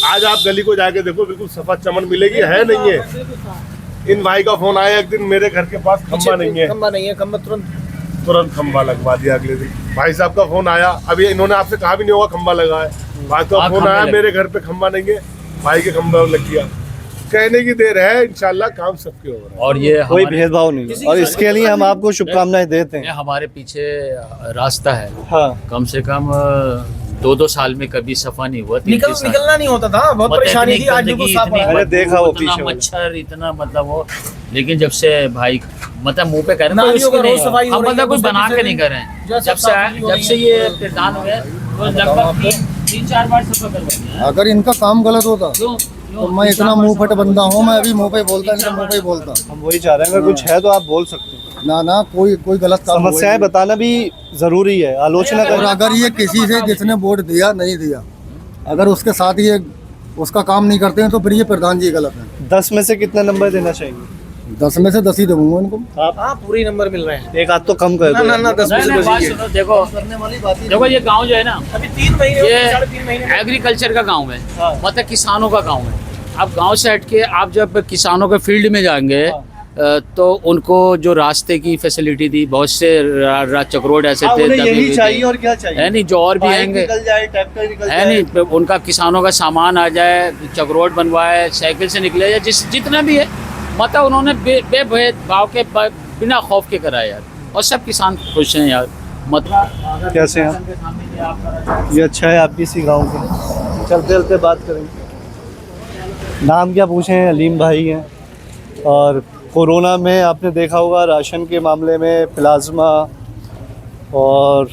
आज आप गली को जाके देखो, बिल्कुल सफा चमन मिलेगी, है नहीं है? इन भाई का फोन आया एक दिन, मेरे घर के पास खंबा नहीं है, खंबा तुरंत खंबा लगवा दिया। अगले दिन भाई साहब का फोन आया, अभी इन्होंने आपसे कहा भी नहीं होगा खंबा लगा है, भाई का फोन आया मेरे घर पे खंबा नहीं है, भाई के खंबा लग गया। कहने की देर है, इंशाल्लाह काम सबके हो रहा है और ये कोई भेदभाव नहीं। और इसके लिए हम आपको शुभकामनाएं देते हैं। हमारे पीछे रास्ता है, हाँ, कम से कम 2-2 साल में कभी सफा नहीं हुआ। निकलना नहीं होता था, बहुत परेशानी थी। आज बिल्कुल साफ मैंने देखा वो इतना मच्छर, इतना मतलब वो। लेकिन जब से भाई मतलब मुंह पे कह रहे हैं, हम मतलब कुछ बना के नहीं कर रहे हैं। जब से ये प्रधान हुए तो लगभग 3-4 बार सफा करवाया। अगर इनका काम गलत होता तो मैं इतना मुंह फट बंदा हूँ, मैं अभी मुंह पे बोलता, इनका मुंह पे बोलता। हम वही चाह रहे हैं, अगर कुछ है तो आप बोल सकते हैं। ना कोई गलत काम, समस्याएं बताना भी जरूरी है, आलोचना और अगर ये किसी से जिसने वोट दिया नहीं दिया, अगर उसके साथ ये उसका काम नहीं करते हैं तो फिर ये प्रधान जी गलत है। 10 में से कितना नंबर देना चाहिए? 10 में से 10 ही दूंगा इनको। हाँ, पूरी नंबर मिल रहे हैं। एक आध तो कम कर दो। ना 10 में से देखो ये गांव जो है ना, अभी 3 महीने ये एग्रीकल्चर का गांव है, मतलब किसानों का गांव है। अब गांव से हट के आप जब किसानों के फील्ड में जाएंगे, तो उनको जो रास्ते की फैसिलिटी दी, बहुत से चक रोड ऐसे थे उन्हें दबे यही हुए चाहिए थे। और क्या चाहिए? है नहीं, जो और भी बाइक आएंगे निकल जाए, ट्रैक्टर निकल है जाए। नहीं, उनका किसानों का सामान आ जाए, चक रोड बनवाए, साइकिल से निकले जाए, जितना भी है मतलब उन्होंने बेभेदभाव के बिना खौफ के कराया यार, और सब किसान खुश हैं यार। मतलब कैसे हैं? ये अच्छा है आपकी इसी गांव के। चलते चलते बात करेंगे। नाम क्या पूछें? अलीम भाई हैं। और कोरोना में आपने देखा होगा राशन के मामले में प्लाज्मा और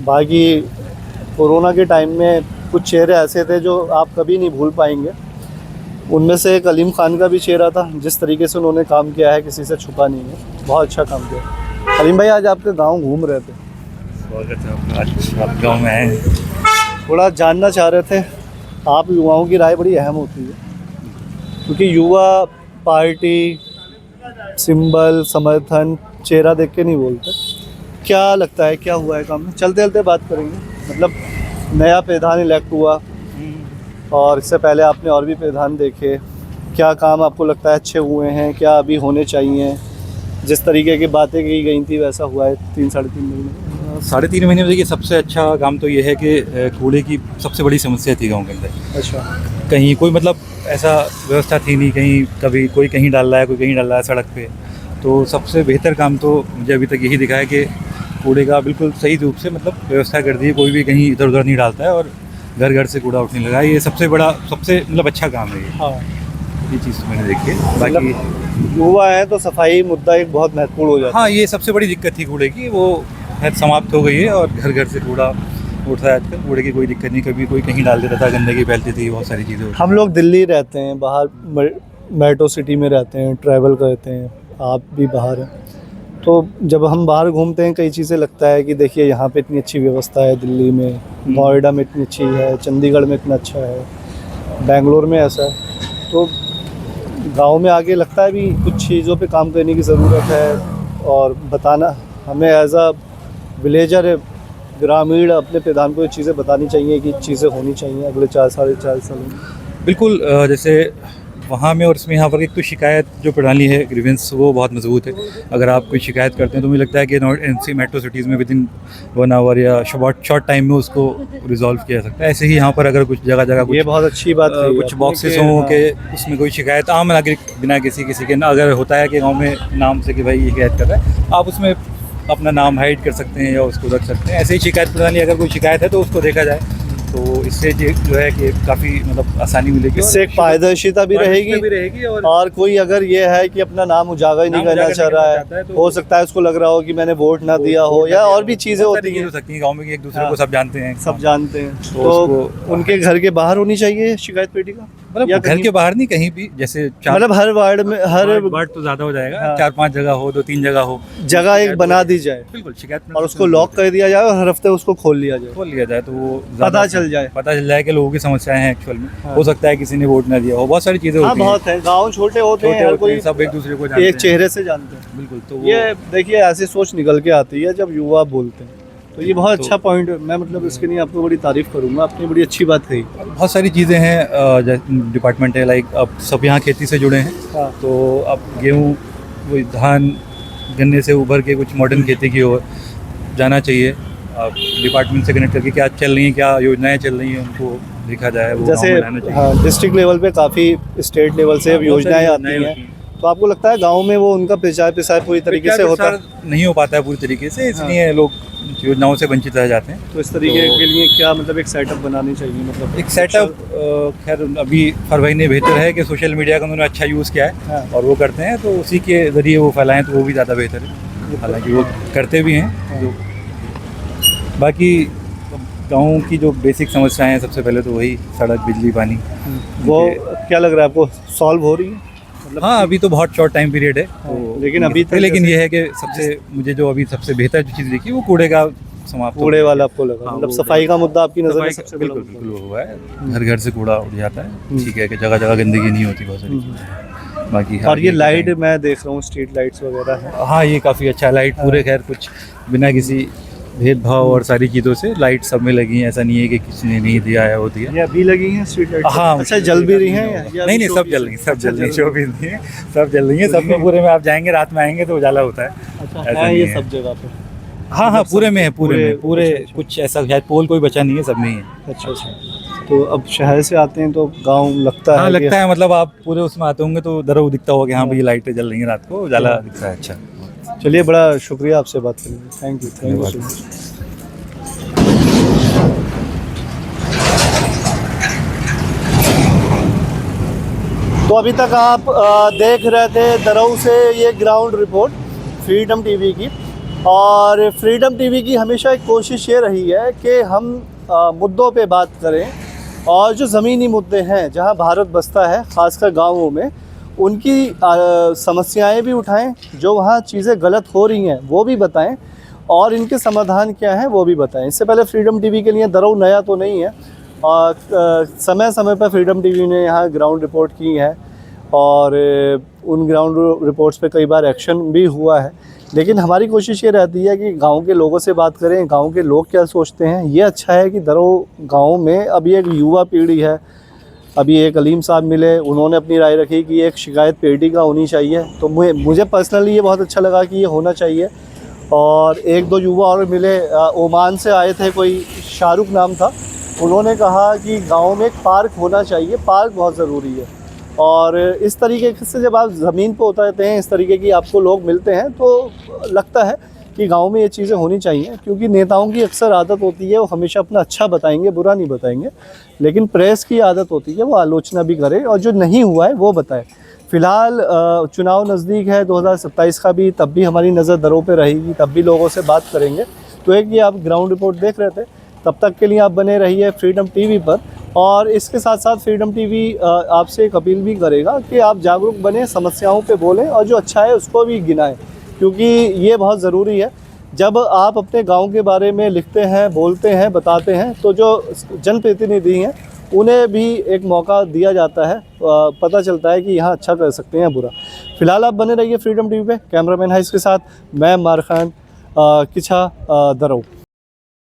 बाकी कोरोना के टाइम में कुछ चेहरे ऐसे थे जो आप कभी नहीं भूल पाएंगे। उनमें से एक अलीम खान का भी चेहरा था। जिस तरीके से उन्होंने काम किया है किसी से छुपा नहीं है, बहुत अच्छा काम किया। अलीम भाई आज आपके गांव घूम रहे थे, आप गाँव में आए, थोड़ा जानना चाह रहे थे। आप युवाओं की राय बड़ी अहम होती है, क्योंकि युवा पार्टी सिंबल समर्थन चेहरा देख के नहीं बोलते। क्या लगता है क्या हुआ है काम में? चलते चलते बात करेंगे। मतलब नया प्रधान इलेक्ट हुआ और इससे पहले आपने और भी प्रधान देखे, क्या काम आपको लगता है अच्छे हुए हैं, क्या अभी होने चाहिए? जिस तरीके की बातें की गई थी वैसा हुआ है 3-3.5 महीने? 3.5 महीने में देखिए सबसे अच्छा काम तो ये है कि कूड़े की सबसे बड़ी समस्या थी गांव के अंदर। अच्छा। कहीं कोई मतलब ऐसा व्यवस्था थी नहीं, कहीं कभी कोई कहीं डाल रहा है, कोई कहीं डाल रहा है सड़क पे। तो सबसे बेहतर काम तो मुझे अभी तक यही दिखा है कि कूड़े का बिल्कुल सही रूप से मतलब व्यवस्था कर दी है, कोई भी कहीं इधर उधर नहीं डालता है और घर घर से कूड़ा उठने लगा है। ये सबसे बड़ा सबसे मतलब अच्छा काम है ये। हाँ, ये चीज़ मैंने देखी है। बाकी युवा है तो सफाई मुद्दा एक बहुत महत्वपूर्ण हो जाता है। हाँ, ये सबसे बड़ी दिक्कत थी कूड़े की, वो खैर समाप्त हो गई है और घर घर से कूड़ा उठता है आजकल। कूड़े की कोई दिक्कत नहीं, कभी कोई कहीं डाल देता था, गंदगी फैलती थी, बहुत सारी चीज़ें। हम लोग दिल्ली रहते हैं, बाहर मेट्रो सिटी में रहते हैं, ट्रैवल करते हैं, आप भी बाहर हैं। तो जब हम बाहर घूमते हैं कई चीज़ें लगता है कि देखिए यहाँ पे इतनी अच्छी व्यवस्था है, दिल्ली में, नोएडा में इतनी अच्छी है, चंडीगढ़ में इतना अच्छा है, बेंगलोर में ऐसा है। तो गांव में आके लगता है भी कुछ चीज़ों पे काम करने की ज़रूरत है और बताना हमें एज अ विलेजर ग्रामीण अपने प्रधान को ये चीज़ें बतानी चाहिए कि चीज़ें होनी चाहिए अगले 4-4.5 साल में। बिल्कुल, जैसे वहाँ में और इसमें यहाँ पर एक तो शिकायत जो प्रणाली है ग्रीवेंस वो बहुत मजबूत है। अगर आप कोई शिकायत करते हैं तो मुझे लगता है कि एनसी मेट्रो सिटीज़ में विदिन 1 आवर या शॉर्ट टाइम में उसको रिजॉल्व किया जा सकता है। ऐसे ही यहाँ पर अगर कुछ जगह ये बहुत अच्छी बात है, कुछ बॉक्सेस हों कि उसमें कोई शिकायत आम नागरिक बिना किसी के ना, अगर होता है कि गाँव में नाम से कि भाई ये शिकायत कर रहा है, आप उसमें अपना नाम हाइड कर सकते हैं या उसको रख सकते हैं। ऐसे ही शिकायत प्रणाली अगर कोई शिकायत है तो उसको देखा जाए, तो इससे जो है कि काफ़ी मतलब आसानी मिलेगी। इससे एक पारदर्शिता भी रहेगी और कोई अगर ये है कि अपना नाम उजागर नहीं करना चाह रहा है, हो सकता है उसको लग रहा हो कि मैंने वोट ना दिया हो, या और भी चीज़ें होती हैं। गाँव में एक दूसरे को सब जानते हैं, तो उनके घर के बाहर होनी चाहिए शिकायत पेटी का, मतलब घर के बाहर नहीं, कहीं भी, जैसे मतलब हर वार्ड में, हर वार्ड तो ज़्यादा हो जाएगा, 4-5 जगह हो, 2-3 जगह हो, जगह एक बना दी जाए। बिल्कुल, शिकायत और उसको लॉक कर दिया जाए और हर हफ्ते उसको खोल लिया जाए तो वो पता चल जाए कि लोगों की समस्याएं हैं एक्चुअल में। हो सकता है किसी ने वोट ना दिया हो, बहुत सारी चीज़ें होती हैं। बहुत है, गाँव छोटे होते हैं, हर कोई सब एक दूसरे को जानते हैं, एक चेहरे से जानते हैं। बिल्कुल। तो ये देखिए ऐसी सोच निकल के आती है जब युवा बोलते हैं, तो ये बहुत अच्छा पॉइंट है। मैं मतलब इसके लिए आपको बड़ी तारीफ करूँगा, आपने बड़ी अच्छी बात कही। बहुत सारी चीज़ें हैं, डिपार्टमेंट है, लाइक अब सब यहाँ खेती से जुड़े हैं। हाँ। तो अब गेहूँ, वो धान, गन्ने से उभर के कुछ मॉडर्न खेती की ओर जाना चाहिए। अब डिपार्टमेंट से कनेक्ट करके क्या चल रही हैं, क्या योजनाएं चल रही हैं, उनको देखा जाए। वो जैसे हाँ, डिस्ट्रिक्ट लेवल पे काफ़ी, स्टेट लेवल से अब योजनाएं आती हैं, तो आपको लगता है गांव में वो उनका प्रचार पूरी तरीके से होता नहीं हो पाता है पूरी तरीके से, इसलिए लोग योजनाओं से वंचित रह जाते हैं। तो इस तरीके के लिए क्या मतलब एक सेटअप बनानी चाहिए? मतलब एक सेटअप, खैर अभी फरवरी ने बेहतर है कि सोशल मीडिया का उन्होंने अच्छा यूज़ किया है और वो करते हैं, तो उसी के ज़रिए वो फैलाएं तो वो भी ज़्यादा बेहतर है। हालांकि वो करते भी हैं। जो बाकी गाँव की जो बेसिक समस्याएं हैं, सबसे पहले तो वही सड़क, बिजली, पानी, वो क्या लग रहा है आपको सॉल्व हो रही है? मतलब हाँ, अभी तो बहुत शॉर्ट टाइम पीरियड है, तो लेकिन अभी तक लेकिन ये है कि सबसे मुझे जो अभी सबसे बेहतर जो चीज़ दिखी वो कूड़े का समाप्त, कूड़े वाला आपको लगा, मतलब सफाई का मुद्दा आपकी नज़र में सबसे बिल्कुल हुआ है। घर घर से कूड़ा उठ जाता है, ठीक है कि जगह जगह गंदगी नहीं होती, बहुत सारी चीज़ें। बाकी और ये लाइट मैं देख रहा हूँ, स्ट्रीट लाइट्स वगैरह है। हाँ, ये काफ़ी अच्छा लाइट, पूरे खैर कुछ बिना किसी भेदभाव और सारी चीज़ों से लाइट सब में लगी हैं, ऐसा नहीं है कि किसी ने नहीं दिया है वो दिया। ये अभी लगी हैं स्ट्रीट लाइट? हाँ, अच्छा, जल भी रही हैं या नहीं सब जल रही, सब जल रही, शो भी नहीं है, सब जल रही है। सब में पूरे में आप जाएंगे, रात में आएंगे तो उजाला होता है। अच्छा, ऐसा है नहीं ये है। सब जगह पे? हाँ, पूरे में है, पूरे कुछ ऐसा शायद पोल कोई बचा नहीं है, सब में ही है। अच्छा। तो अब शहर से आते हैं तो गांव लगता है? हाँ, लगता है, मतलब आप पूरे उसमें आते होंगे तो दरऊ दिखता होगा कि हाँ भाई लाइटें जल रही हैं, रात को उजाला दिखता है। अच्छा, चलिए, बड़ा शुक्रिया आपसे बात करने में। Thank you so much. तो अभी तक आप देख रहे थे दरऊ से ये ग्राउंड रिपोर्ट फ्रीडम टीवी की। और फ्रीडम टीवी की हमेशा एक कोशिश ये रही है कि हम मुद्दों पे बात करें, और जो ज़मीनी मुद्दे हैं जहां भारत बसता है, ख़ासकर गाँवों में, उनकी समस्याएं भी उठाएं, जो वहाँ चीज़ें गलत हो रही हैं वो भी बताएं, और इनके समाधान क्या हैं वो भी बताएं। इससे पहले फ्रीडम टीवी के लिए दरऊ नया तो नहीं है, और समय समय पर फ्रीडम टीवी ने यहाँ ग्राउंड रिपोर्ट की है, और उन ग्राउंड रिपोर्ट्स पे कई बार एक्शन भी हुआ है। लेकिन हमारी कोशिश ये रहती है कि गांव के लोगों से बात करें, गांव के लोग क्या सोचते हैं। ये अच्छा है कि दरऊ गांव में अभी एक युवा पीढ़ी है। अभी एक अलीम साहब मिले, उन्होंने अपनी राय रखी कि एक शिकायत पेटी का होनी चाहिए, तो मुझे पर्सनली ये बहुत अच्छा लगा कि ये होना चाहिए। और एक दो युवा और मिले, ओमान से आए थे, कोई शाहरुख नाम था, उन्होंने कहा कि गांव में एक पार्क होना चाहिए, पार्क बहुत ज़रूरी है। और इस तरीके से जब आप ज़मीन पर उतरते हैं, इस तरीके की आपको लोग मिलते हैं, तो लगता है कि गांव में ये चीज़ें होनी चाहिए। क्योंकि नेताओं की अक्सर आदत होती है वो हमेशा अपना अच्छा बताएंगे, बुरा नहीं बताएंगे, लेकिन प्रेस की आदत होती है वो आलोचना भी करे और जो नहीं हुआ है वो बताए। फ़िलहाल चुनाव नज़दीक है 2027 का भी, तब भी हमारी नज़र दरों पे रहेगी, तब भी लोगों से बात करेंगे। तो एक ये आप ग्राउंड रिपोर्ट देख रहे थे, तब तक के लिए आप बने रहिए फ्रीडम टीवी पर। और इसके साथ साथ फ्रीडम टीवी आपसे एक अपील भी करेगा कि आप जागरूक बने, समस्याओं पे बोलें, और जो अच्छा है उसको भी गिनाएं, क्योंकि ये बहुत ज़रूरी है। जब आप अपने गांव के बारे में लिखते हैं, बोलते हैं, बताते हैं, तो जो जनप्रतिनिधि हैं उन्हें भी एक मौका दिया जाता है, पता चलता है कि यहाँ अच्छा कर सकते हैं, बुरा। फ़िलहाल आप बने रहिए फ्रीडम टीवी पे। कैमरामैन है इसके साथ, मैं मार खान, किछा, दरऊ।